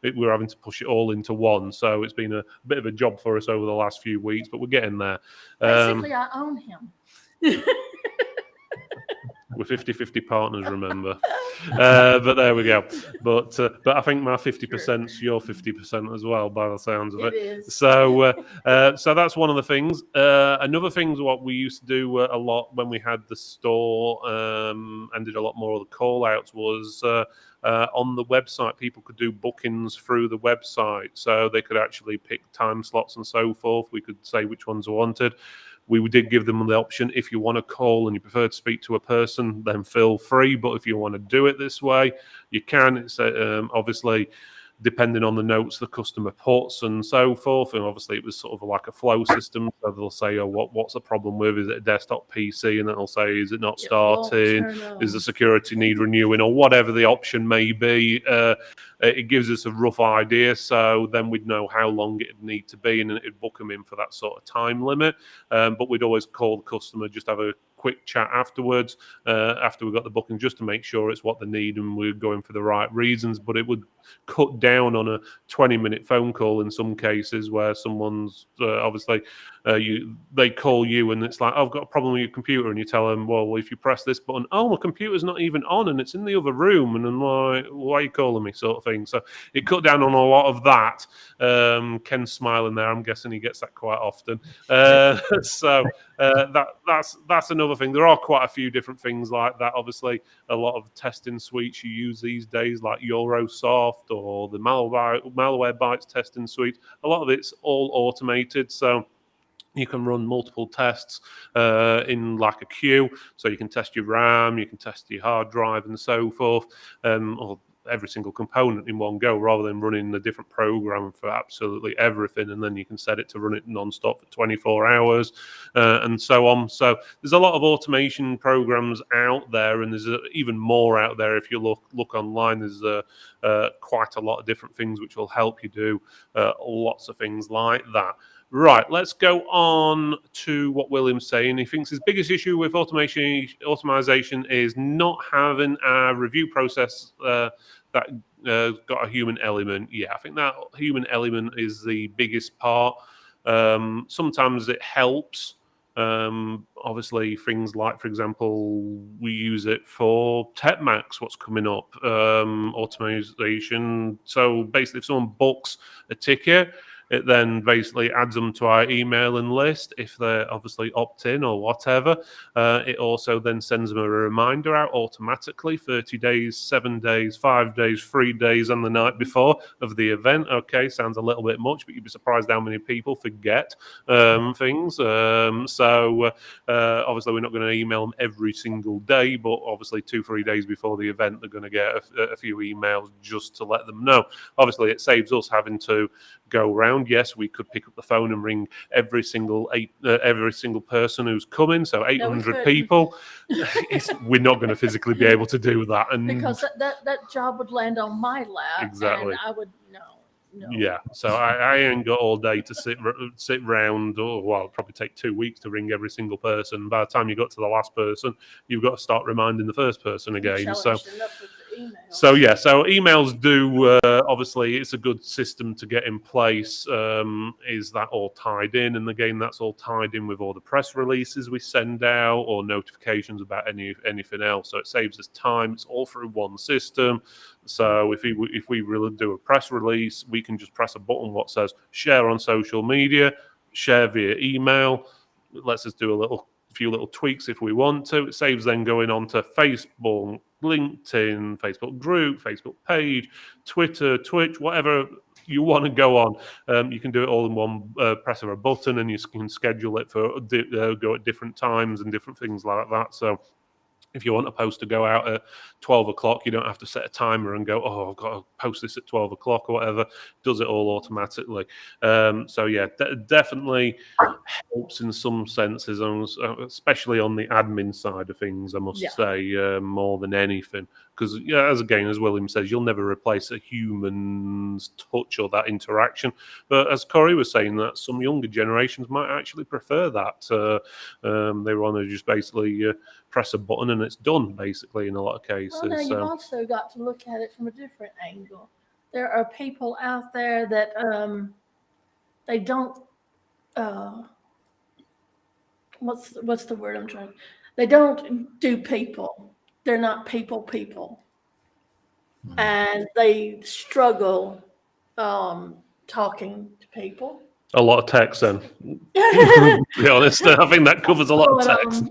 we're having to push it all into one. So it's been a bit of a job for us over the last few weeks, but we're getting there. Basically, I own him. We're 50-50 partners, remember. But there we go. But I think my 50% is your 50% as well, by the sounds of it. It is. So that's one of the things. Another thing is what we used to do a lot when we had the store and did a lot more of the call outs was on the website, people could do bookings through the website. So they could actually pick time slots and so forth. We could say which ones are wanted. We did give them the option, if you want to call and you prefer to speak to a person, then feel free. But if you want to do it this way, you can. It's obviously depending on the notes the customer puts and so forth. And obviously it was sort of like a flow system. So they'll say, oh, what's the problem with? Is it a desktop PC? And then they'll say, is it not starting? Is the security need renewing? Or whatever the option may be. It gives us a rough idea. So then we'd know how long it'd need to be and it'd book them in for that sort of time limit. But we'd always call the customer, just have a quick chat afterwards, after we got the booking, just to make sure it's what they need and we're going for the right reasons. But it would cut down on a 20-minute phone call in some cases where someone's obviously they call you and it's like, oh, I've got a problem with your computer, and you tell them, well, if you press this button, oh, my computer's not even on and it's in the other room, and I'm like, why are you calling me, sort of thing. So it cut down on a lot of that. Ken's smiling there. I'm guessing he gets that quite often. So that's another thing. There are quite a few different things like that. Obviously, a lot of testing suites you use these days, like Eurosoft or the Malwarebytes testing suite. A lot of it's all automated, so you can run multiple tests in like a queue. So you can test your RAM, you can test your hard drive, and so forth. Or every single component in one go, rather than running a different program for absolutely everything, and then you can set it to run it non-stop for 24 hours and so on. So there's a lot of automation programs out there, and there's even more out there. If you look online, there's quite a lot of different things which will help you do lots of things like that. Right, let's go on to what William's saying. He thinks his biggest issue with automation is not having a review process that got a human element. Yeah, I think that human element is the biggest part. Sometimes it helps. Obviously, things like, for example, we use it for TechMax, what's coming up, automation. So basically, if someone books a ticket, it then basically adds them to our emailing list if they obviously opt in or whatever. It also then sends them a reminder out automatically 30 days, 7 days, 5 days, 3 days, and the night before of the event. Okay, sounds a little bit much, but you'd be surprised how many people forget things. So obviously, we're not going to email them every single day, but obviously 2-3 days before the event, they're going to get a few emails just to let them know. Obviously, it saves us having to go around. Yes, we could pick up the phone and ring every single person who's coming. So 800 people. We're not going to physically be able to do that, and because that job would land on my lap, exactly. and I would no. Yeah, so I ain't got all day to sit round. Well, it'd probably take 2 weeks to ring every single person. By the time you got to the last person, you've got to start reminding the first person again. So emails do obviously it's a good system to get in place. Is that all tied in? And again, that's all tied in with all the press releases we send out or notifications about anything else. So it saves us time. It's all through one system. So if we really do a press release, we can just press a button what says share on social media, share via email. It lets us do a few little tweaks if we want to. It saves then going on to Facebook, LinkedIn, Facebook group, Facebook page, Twitter, Twitch, whatever you want to go on. You can do it all in one press of a button, and you can schedule it for go at different times and different things like that. So if you want a post to go out at 12 o'clock, you don't have to set a timer and go, oh, I've got to post this at 12 o'clock or whatever. It does it all automatically. So, yeah, definitely helps in some senses, especially on the admin side of things, I must say, more than anything. Because, as William says, you'll never replace a human's touch or that interaction. But as Corey was saying, that some younger generations might actually prefer that. They want to just basically press a button and it's done, basically, in a lot of cases. Well, now you've also got to look at it from a different angle. There are people out there that they don't. What's the word I'm trying? They don't do people. They're not people, and they struggle talking to people. A lot of text, then. To be honest, I think that covers a lot of text.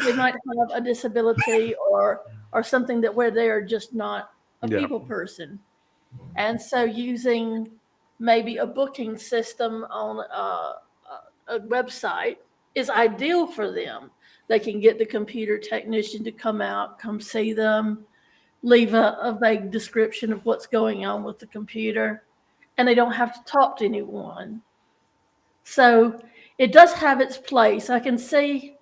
They might have a disability or something where they are just not a people person, and so using maybe a booking system on a website is ideal for them. They can get the computer technician to come see them, leave a vague description of what's going on with the computer, and they don't have to talk to anyone. So it does have its place. I can see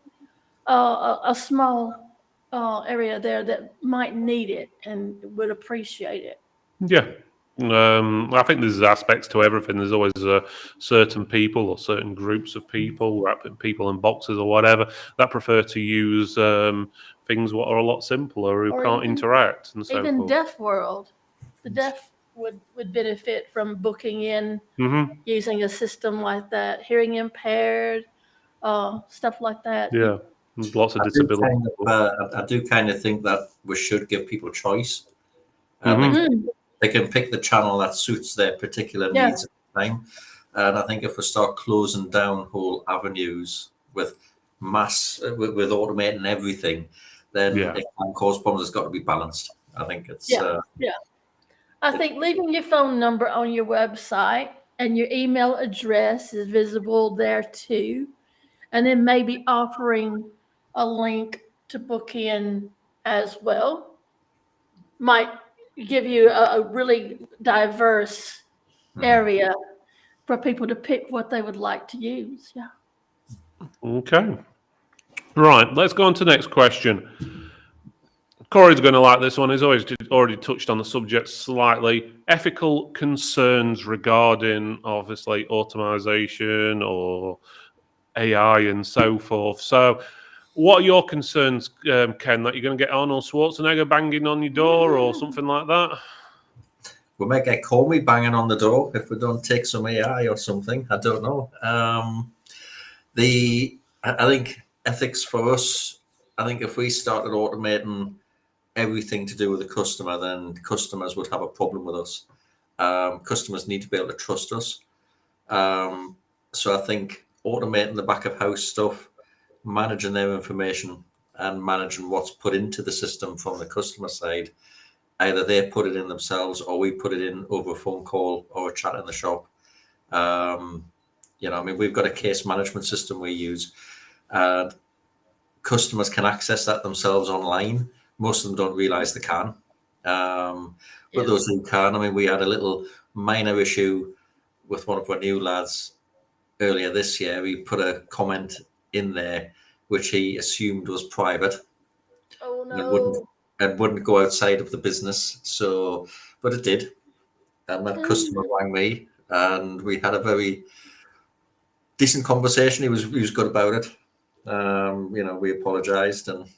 a small area there that might need it and would appreciate it. Yeah. I think there's aspects to everything. There's always certain people or certain groups of people, people in boxes or whatever, that prefer to use things what are a lot simpler, who can't interact and so even forth. Deaf World, the deaf would benefit from booking in using a system like that. Hearing impaired, stuff like that. Yeah, lots of disabilities. I do kind of think that we should give people choice. They can pick the channel that suits their particular needs at the time. And I think if we start closing down whole avenues with with automating everything, then it can cause problems. It's got to be balanced. I think it's I think leaving your phone number on your website and your email address is visible there too, and then maybe offering a link to book in as well might give you a really diverse area for people to pick what they would like to use. Yeah. Okay. Right, let's go on to the next question. Corey's going to like this one. He's already touched on the subject slightly. Ethical concerns regarding, obviously, automation or AI and so forth. So, what are your concerns, Ken, that you're going to get Arnold Schwarzenegger banging on your door or something like that? We might get Comey banging on the door if we don't take some AI or something. I don't know. I think ethics for us, I think if we started automating everything to do with the customer, then customers would have a problem with us. Customers need to be able to trust us. So I think automating the back of house stuff, managing their information and managing what's put into the system from the customer side, either they put it in themselves or we put it in over a phone call or a chat in the shop. We've got a case management system we use, and customers can access that themselves online. Most of them don't realize they can. But those who can, we had a little minor issue with one of our new lads earlier this year. He put a comment in there which he assumed was private. Oh no. And wouldn't go outside of the business. So, but it did. And that customer rang me, and we had a very decent conversation. He was good about it. We apologized and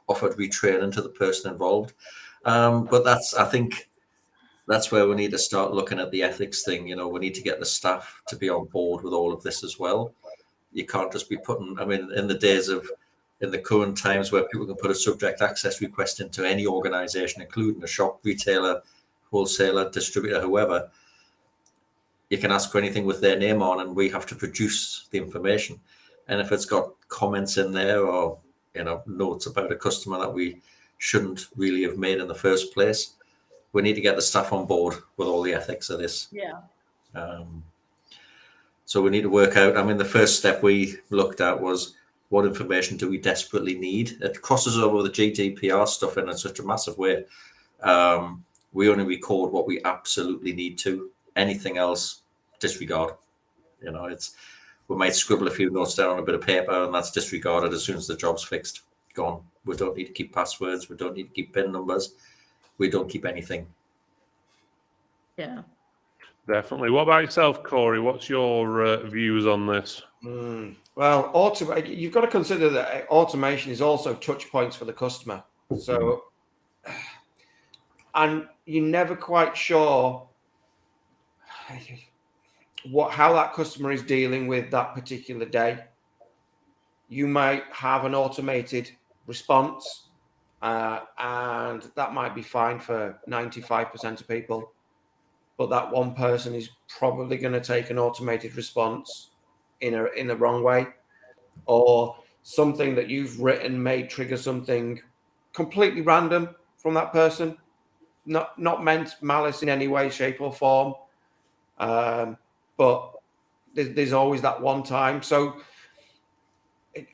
offered retraining to the person involved. But I think that's where we need to start looking at the ethics thing. We need to get the staff to be on board with all of this as well. You can't just be putting, in the current times where people can put a subject access request into any organization, including a shop, retailer, wholesaler, distributor, whoever, you can ask for anything with their name on, and we have to produce the information. And if it's got comments in there or notes about a customer that we shouldn't really have made in the first place, we need to get the staff on board with all the ethics of this. Yeah. So we need to work out. The first step we looked at was, what information do we desperately need? It crosses over with the GDPR stuff in such a massive way. We only record what we absolutely need to. Anything else, disregard. We might scribble a few notes down on a bit of paper, and that's disregarded as soon as the job's fixed. Gone. We don't need to keep passwords. We don't need to keep PIN numbers. We don't keep anything. Yeah. Definitely. What about yourself, Corey? What's your views on this? Well, you've got to consider that automation is also touch points for the customer. So, and you're never quite sure how that customer is dealing with that particular day. You might have an automated response, and that might be fine for 95% of people. But that one person is probably going to take an automated response in the wrong way, or something that you've written may trigger something completely random from that person, not meant malice in any way, shape, or form. But there's always that one time. So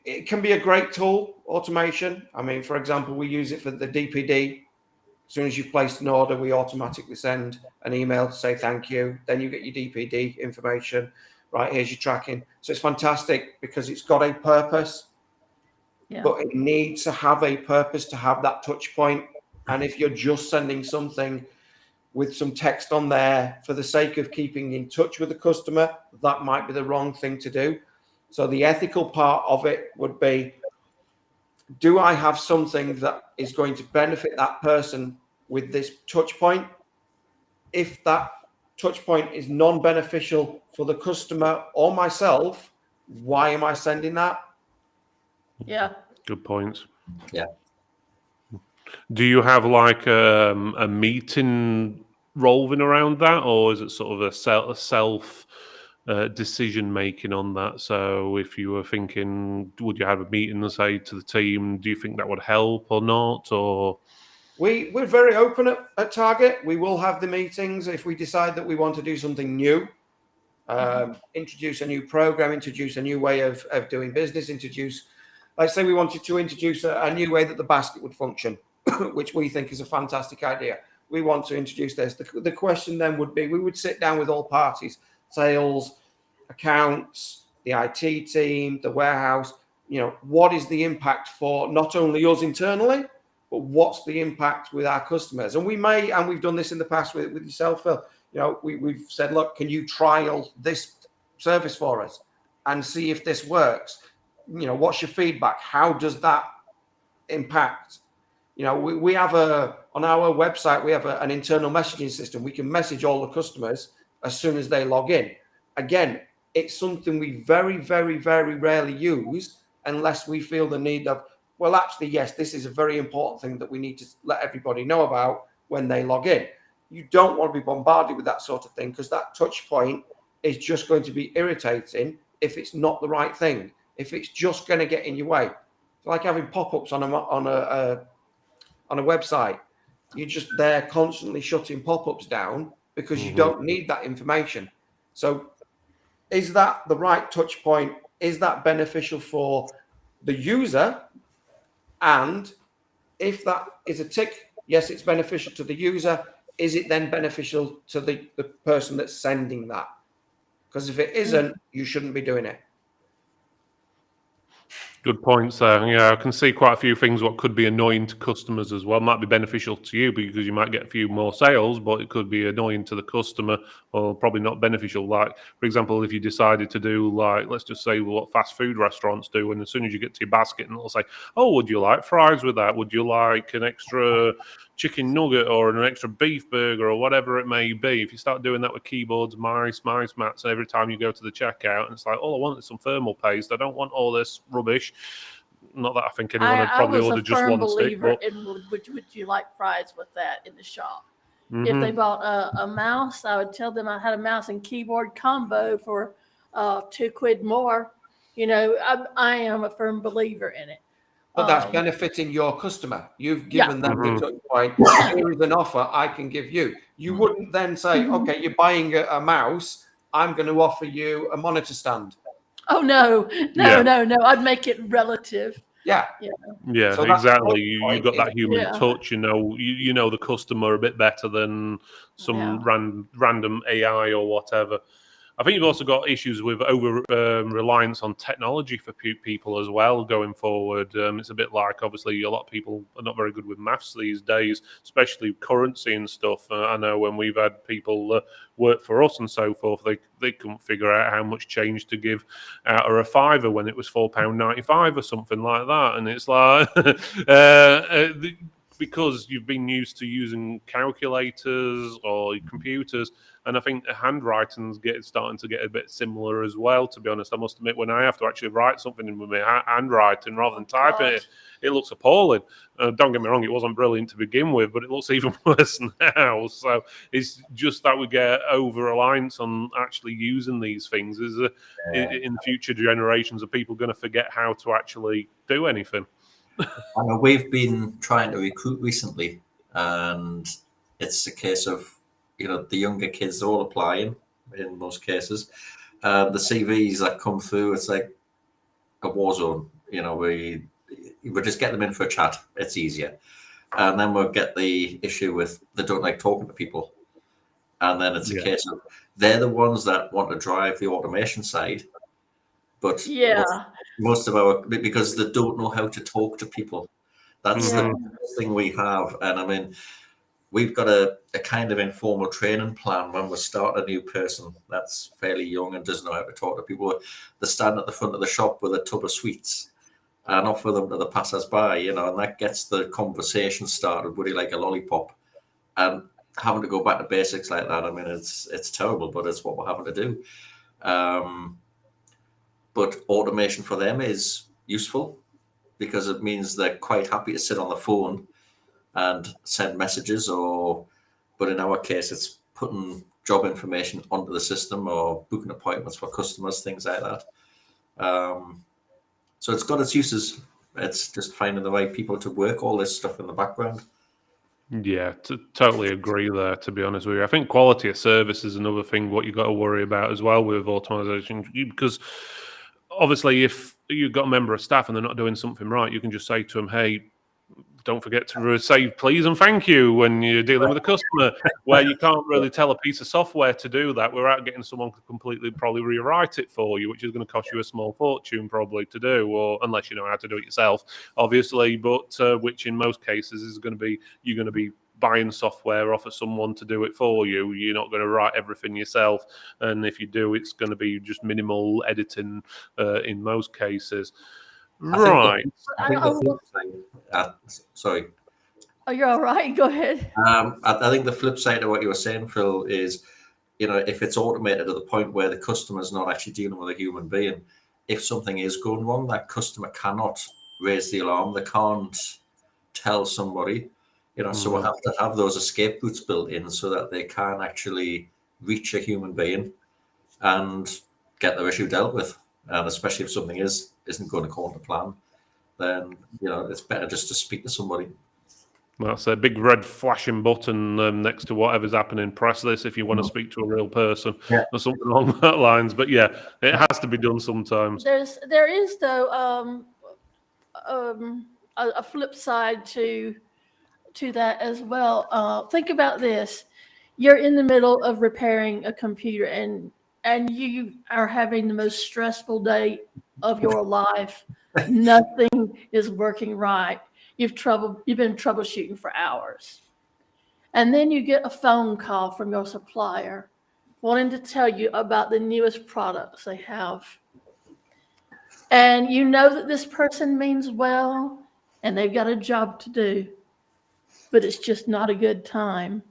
it can be a great tool, automation. For example, we use it for the DPD. As soon as you've placed an order, we automatically send an email to say thank you. Then you get your DPD information. Right, here's your tracking. So it's fantastic because it's got a purpose, but it needs to have a purpose to have that touch point. And if you're just sending something with some text on there for the sake of keeping in touch with the customer, that might be the wrong thing to do. So the ethical part of it would be, do I have something that is going to benefit that person with this touch point? If that touch point is non-beneficial for the customer or myself, why am I sending that? Yeah. Good points. Yeah. Do you have like a meeting revolving around that, or is it sort of a self decision making on that? So if you were thinking, would you have a meeting and say to the team, do you think that would help or not? Or we're very open at Target. We will have the meetings if we decide that we want to do something new, introduce a new program, introduce a new way of doing business, let's say we wanted to introduce a new way that the basket would function, which we think is a fantastic idea. we want to introduce this. The question then would be, we would sit down with all parties, sales, accounts, the IT team, the warehouse, what is the impact for not only us internally, but what's the impact with our customers? And we've done this in the past with yourself, Phil. We've said, look, can you trial this service for us and see if this works? What's your feedback? How does that impact? We have on our website, we have an internal messaging system. We can message all the customers as soon as they log in. Again, it's something we very, very, very rarely use unless we feel the need of, well, actually, yes, this is a very important thing that we need to let everybody know about when they log in. You don't want to be bombarded with that sort of thing, because that touch point is just going to be irritating if it's not the right thing, if it's just going to get in your way. It's like having pop-ups on a website. You're just there constantly shutting pop-ups down because you don't need that information. So is that the right touch point? Is that beneficial for the user? And if that is a tick, yes, it's beneficial to the user. Is it then beneficial to the person that's sending that? Because if it isn't, you shouldn't be doing it. Good points there. Yeah, I can see quite a few things what could be annoying to customers as well. Might be beneficial to you because you might get a few more sales, but it could be annoying to the customer or probably not beneficial. Like, for example, if you decided to do, like, let's just say what fast food restaurants do, and as soon as you get to your basket and it'll say, oh, would you like fries with that? Would you like an extra chicken nugget or an extra beef burger or whatever it may be? If you start doing that with keyboards, mice mats, every time you go to the checkout, and it's like, all I want is some thermal paste. I don't want all this rubbish. Not that I think anyone would probably order just one stick. But would you like fries with that in the shop? If they bought a mouse, I would tell them I had a mouse and keyboard combo for £2 more. I am a firm believer in it. But that's benefiting your customer. You've given them the touch point. Here is an offer I can give you. You wouldn't then say, okay, you're buying a mouse, I'm going to offer you a monitor stand. Oh, no. I'd make it relative. Yeah, so exactly. You got that human touch. You know the customer a bit better than some random AI or whatever. I think you've also got issues with over reliance on technology for people as well going forward. It's a bit like, obviously, a lot of people are not very good with maths these days, especially currency and stuff. I know when we've had people work for us and so forth, they couldn't figure out how much change to give out of a fiver when it was £4.95 or something like that. And it's like... because you've been used to using calculators or computers, and I think the handwriting's starting to get a bit similar as well, to be honest. I must admit, when I have to actually write something in with my handwriting rather than typing it, it looks appalling. Don't get me wrong, it wasn't brilliant to begin with, but it looks even worse now. So it's just that we get over-reliance on actually using these things. In future generations, are people going to forget how to actually do anything? I know we've been trying to recruit recently, and it's a case of, the younger kids are all applying in most cases. The CVs that come through, it's like a war zone. We just get them in for a chat. It's easier. And then we'll get the issue with they don't like talking to people. And then it's a case of they're the ones that want to drive the automation side. But most of because they don't know how to talk to people. That's the thing we have. And I mean, we've got a kind of informal training plan when we start a new person that's fairly young and doesn't know how to talk to people. They stand at the front of the shop with a tub of sweets and offer them to the passers-by, and that gets the conversation started. Would you like a lollipop? And having to go back to basics like that, I mean, it's terrible, but it's what we're having to do. But automation for them is useful because it means they're quite happy to sit on the phone and send messages, but in our case, it's putting job information onto the system or booking appointments for customers, things like that. So it's got its uses. It's just finding the right people to work all this stuff in the background. Yeah, totally agree there, to be honest with you. I think quality of service is another thing what you got to worry about as well with automation, because obviously if you've got a member of staff and they're not doing something right, you can just say to them, hey, don't forget to say please and thank you when you're dealing with a customer, where you can't really tell a piece of software to do that without getting someone to completely probably rewrite it for you, which is going to cost you a small fortune probably to do, or unless you know how to do it yourself, obviously, but which in most cases is going to be, you're going to be buying software off of someone to do it for you. You're not going to write everything yourself, and if you do, it's going to be just minimal editing in most cases. Right. I think the flip side, sorry. Oh, you're all right. Go ahead. I think the flip side of what you were saying, Phil, is, if it's automated to the point where the customer's not actually dealing with a human being, if something is going wrong, that customer cannot raise the alarm. They can't tell somebody, so we'll have to have those escape routes built in so that they can actually reach a human being and get their issue dealt with. And especially if something isn't going according to plan, then it's better just to speak to somebody. That's a big red flashing button next to whatever's happening. Press this if you want to speak to a real person, or something along that lines. But yeah, it has to be done sometimes. There is though a flip side to that as well. Think about this: you're in the middle of repairing a computer, and you are having the most stressful day of your life. Nothing is working right. You've been troubleshooting for hours. And then you get a phone call from your supplier wanting to tell you about the newest products they have. And you know that this person means well and they've got a job to do, but it's just not a good time.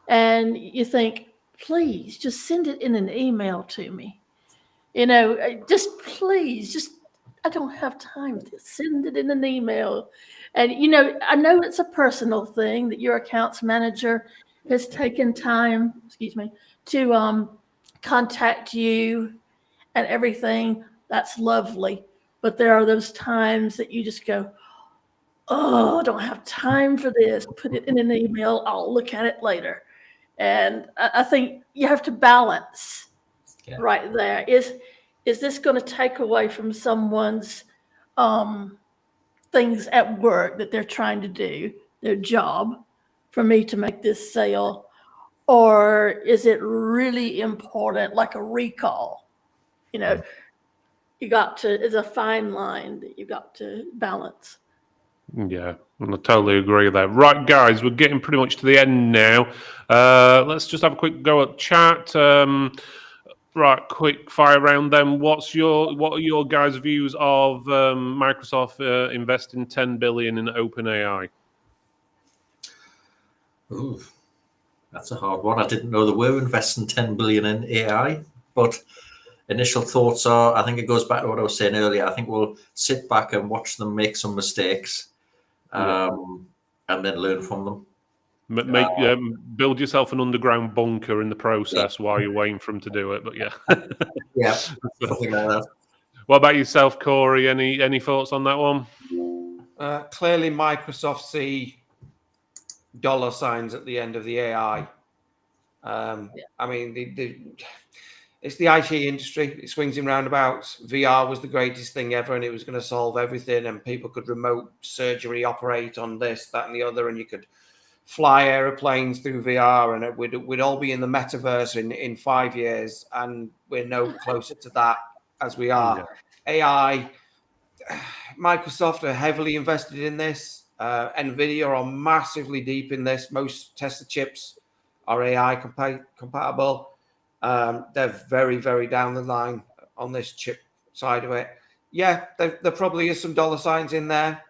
And you think, please just send it in an email to me. Just please, I don't have time to send it in an email. And, I know it's a personal thing that your accounts manager has taken time, to contact you and everything. That's lovely. But there are those times that you just go, oh, I don't have time for this. Put it in an email. I'll look at it later. And I think you have to balance right there. Is this going to take away from someone's things at work that they're trying to do, their job, for me to make this sale? Or is it really important, like a recall? It's a fine line that you got to balance. Yeah, I totally agree with that. Right, guys, we're getting pretty much to the end now. Let's just have a quick go at chat. Right, quick fire round then. What are your guys' views of Microsoft investing $10 billion in OpenAI? Ooh, that's a hard one. I didn't know they were investing $10 billion in AI, but initial thoughts are, I think it goes back to what I was saying earlier. I think we'll sit back and watch them make some mistakes, and then learn from them. Build yourself an underground bunker in the process while you're waiting for them to do it. But something like that. What about yourself, Corey? Any thoughts on that one? Clearly, Microsoft see dollar signs at the end of the AI. I mean, it's the IT industry. It swings in roundabouts. VR was the greatest thing ever, and it was going to solve everything. And people could remote surgery operate on this, that, and the other, and you could fly airplanes through VR, and we'd all be in the metaverse in 5 years, and we're no closer to that as we are. AI, Microsoft are heavily invested in this. NVIDIA are massively deep in this. Most Tesla chips are AI compatible. They're very, very down the line on this chip side of it. Yeah, there probably is some dollar signs in there.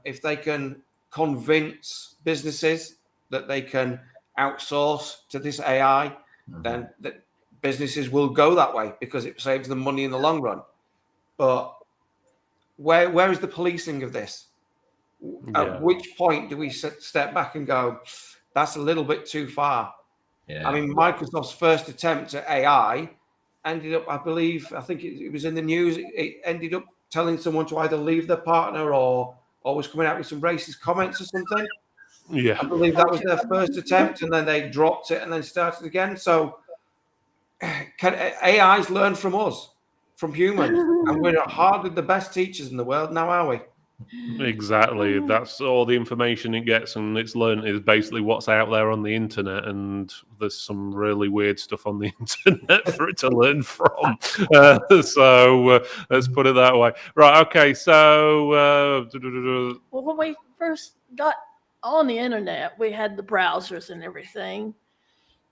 If they can convince businesses that they can outsource to this AI, then businesses will go that way because it saves them money in the long run. But where is the policing of this? At which point do we step back and go, that's a little bit too far? I mean, Microsoft's first attempt at AI ended up, I think it was in the news, it ended up telling someone to either leave their partner or was coming out with some racist comments or something. Yeah. I believe that was their first attempt, and then they dropped it and then started again. So can AIs learn from us, from humans? And we're hardly the best teachers in the world now, are we? Exactly. That's all the information it gets, and it's learned is basically what's out there on the internet. And there's some really weird stuff on the internet for it to learn from. So let's put it that way. Right. Okay. So Well, when we first got on the internet, we had the browsers and everything.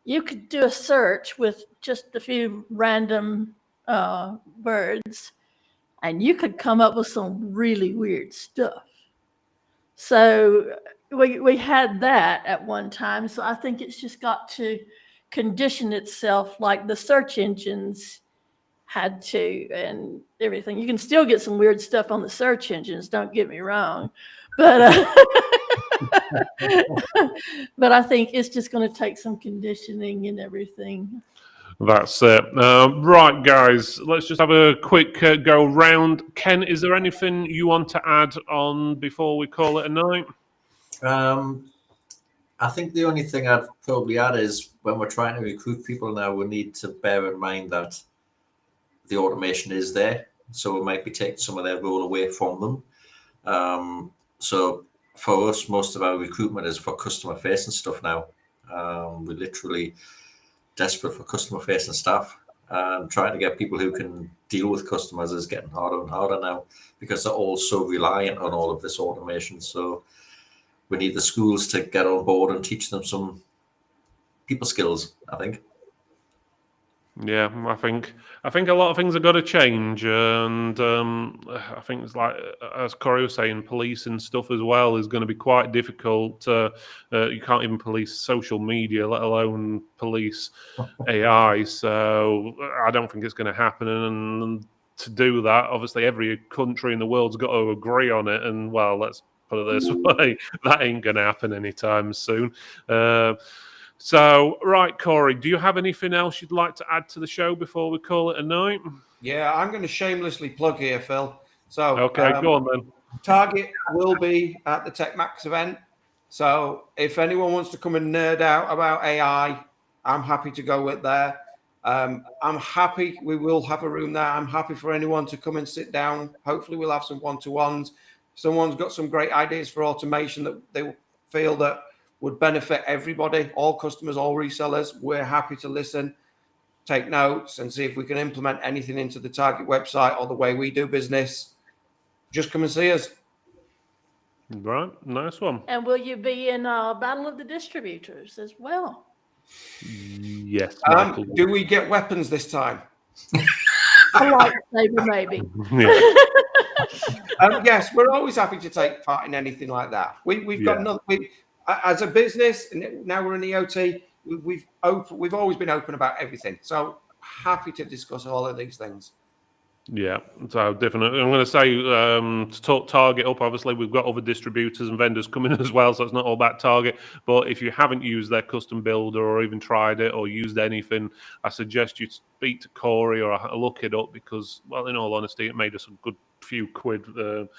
You could do a search with just a few random words, and you could come up with some really weird stuff. So we had that at one time. So I think it's just got to condition itself like the search engines had to and everything. You can still get some weird stuff on the search engines, don't get me wrong. But but I think it's just going to take some conditioning and everything. that's it. Right, guys. Let's just have a quick go round. Ken, is there anything you want to add on before we call it a night? I think the only thing I'd probably add is when we're trying to recruit people now, we need to bear in mind that the automation is there, so we might be taking some of their role away from them. So for us, most of our recruitment is for customer facing stuff now. We're literally desperate for customer facing staff, and trying to get people who can deal with customers is getting harder and harder now because they're all so reliant on all of this automation. So we need the schools to get on board and teach them some people skills, I think. Yeah, I think a lot of things have got to change, and I think it's like as Corey was saying, police and stuff as well is going to be quite difficult. You can't even police social media, let alone police AI. So I don't think it's going to happen. And to do that, obviously, every country in the world's got to agree on it. And well, let's put it this way: that ain't going to happen anytime soon. So, right, Corey, do you have anything else you'd like to add to the show before we call it a night? Yeah, I'm going to shamelessly plug here, Phil. So, Okay, go on then. Target will be at the Tech Max event. So, if anyone wants to come and nerd out about AI, I'm happy to go with there. I'm happy we will have a room there. I'm happy for anyone to come and sit down. Hopefully, we'll have some one-to-ones. Someone's got some great ideas for automation that they feel that would benefit everybody, all customers, all resellers. We're happy to listen, take notes, and see if we can implement anything into the Target website or the way we do business. Just come and see us. Right, nice one. And will you be in Battle of the Distributors as well? Yes, Michael. Do we get weapons this time? A lightsaber, maybe. Yeah. Yes, we're always happy to take part in anything like that. We've got nothing. As a business, and now we're in EOT, we've always been open about everything. So happy to discuss all of these things. Yeah, so definitely. I'm going to say to talk Target up, obviously, we've got other distributors and vendors coming as well, so it's not all about Target. But if you haven't used their custom builder or even tried it or used anything, I suggest you speak to Corey or look it up because, well, in all honesty, it made us a good few quid a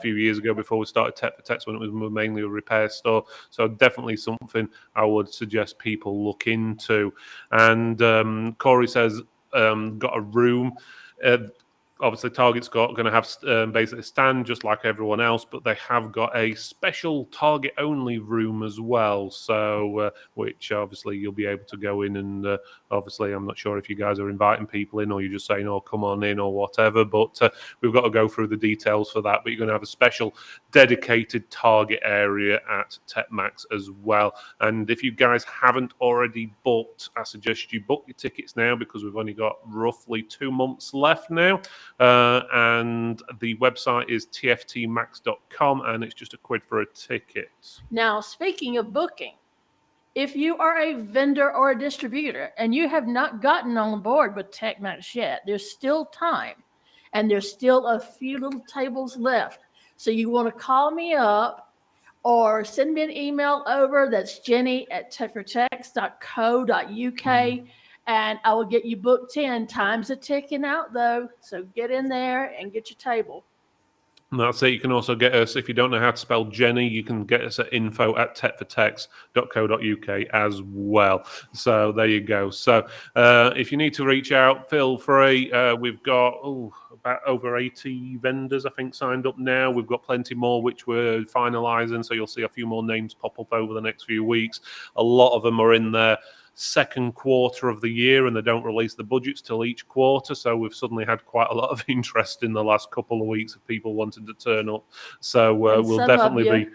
few years ago before we started Tech for Techs when it was mainly a repair store. So definitely something I would suggest people look into. And Corey says got a room. Obviously, Target's going to have basically a stand just like everyone else, but they have got a special Target-only room as well. So, which obviously you'll be able to go in and obviously, I'm not sure if you guys are inviting people in or you're just saying, "Oh, come on in" or whatever. But we've got to go through the details for that. But you're going to have a special dedicated Target area at TechMax as well. And if you guys haven't already booked, I suggest you book your tickets now because we've only got roughly 2 months left now. And the website is tftmax.com and it's just £1 for a ticket. Now, speaking of booking, if you are a vendor or a distributor and you have not gotten on board with TechMax yet, there's still time and there's still a few little tables left. So you want to call me up or send me an email over. That's jenny@techfortechs.co.uk. And I will get you booked in. Time's are ticking out, though. So get in there and get your table. And that's it. You can also get us, if you don't know how to spell Jenny, you can get us at info@techfortechs.co.uk as well. So there you go. So if you need to reach out, feel free. We've got about over 80 vendors, I think, signed up now. We've got plenty more which we're finalising, so you'll see a few more names pop up over the next few weeks. A lot of them are in their second quarter of the year, and they don't release the budgets till each quarter, so we've suddenly had quite a lot of interest in the last couple of weeks of people wanting to turn up. So we'll definitely be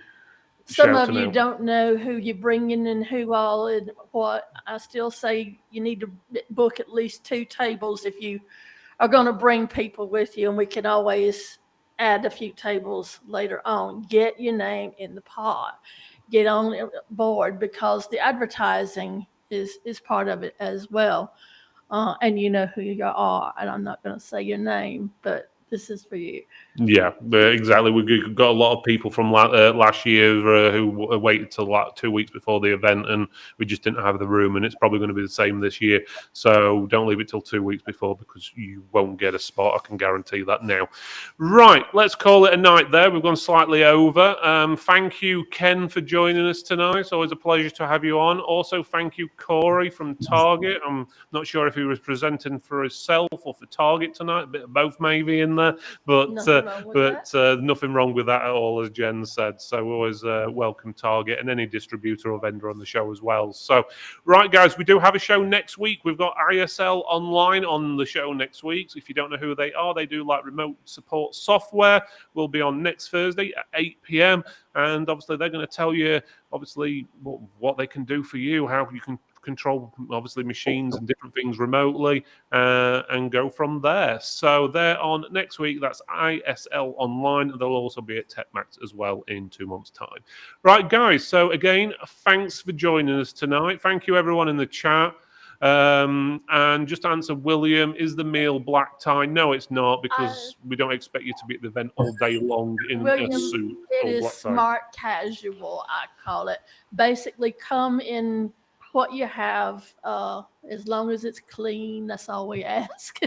some of shouting you out. don't know who you're bringing and who all and what. I still say you need to book at least 2 tables if you are going to bring people with you, and we can always add a few tables later on. Get your name in the pot. Get on board, because the advertising is part of it as well. And you know who you are, and I'm not going to say your name, but this is for you. Yeah, exactly. We've got a lot of people from last year who waited till like 2 weeks before the event, and we just didn't have the room, and it's probably going to be the same this year. So don't leave it till 2 weeks before, because you won't get a spot. I can guarantee that now. Right, let's call it a night there. We've gone slightly over. Thank you, Ken, for joining us tonight. It's always a pleasure to have you on. Also, thank you, Corey from Target. I'm not sure if he was presenting for himself or for Target tonight. A bit of both maybe in there, but nothing wrong with that at all, as Jen said. So we always welcome Target and any distributor or vendor on the show as well. So, right, guys, we do have a show next week. We've got ISL Online on the show next week. So if you don't know who they are, they do like remote support software. We'll be on next Thursday at 8 p.m. And obviously, they're going to tell you, obviously, what they can do for you, how you can control obviously machines and different things remotely, and go from there. So they're on next week. That's ISL Online. They'll also be at TechMax as well in 2 months' time. Right, guys. So again, thanks for joining us tonight. Thank you everyone in the chat. And just to answer William, is the meal black tie? No, it's not, because we don't expect you to be at the event all day long in William, a suit. it is smart casual, I call it. Basically, come in what you have, as long as it's clean. That's all we ask.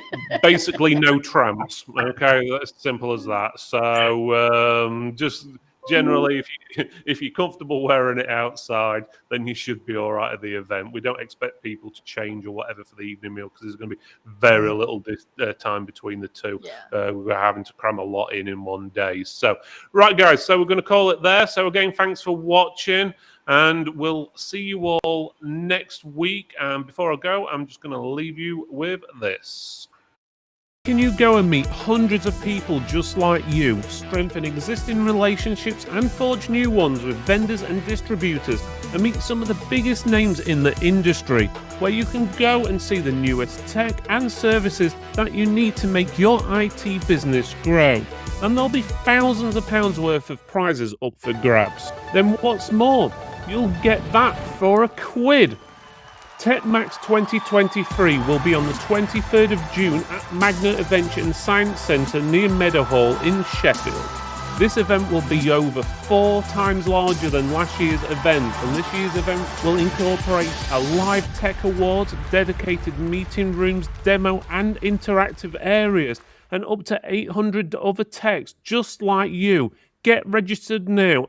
Basically, no tramps. Okay, that's simple as that. So just generally, if you're comfortable wearing it outside, then you should be all right at the event. We don't expect people to change or whatever for the evening meal, because there's going to be very little time between the two. Yeah. We're having to cram a lot in one day. So, right, guys, so we're going to call it there. So again, thanks for watching, and we'll see you all next week. And before I go, I'm just going to leave you with this. Can you go and meet hundreds of people just like you, strengthen existing relationships and forge new ones with vendors and distributors, and meet some of the biggest names in the industry, where you can go and see the newest tech and services that you need to make your IT business grow. And there'll be thousands of pounds worth of prizes up for grabs. Then what's more, you'll get that for £1. TechMax 2023 will be on the 23rd of June at Magna Adventure and Science Centre near Meadowhall in Sheffield. This event will be over 4 times larger than last year's event, and this year's event will incorporate a live tech awards, dedicated meeting rooms, demo and interactive areas, and up to 800 other techs just like you. Get registered now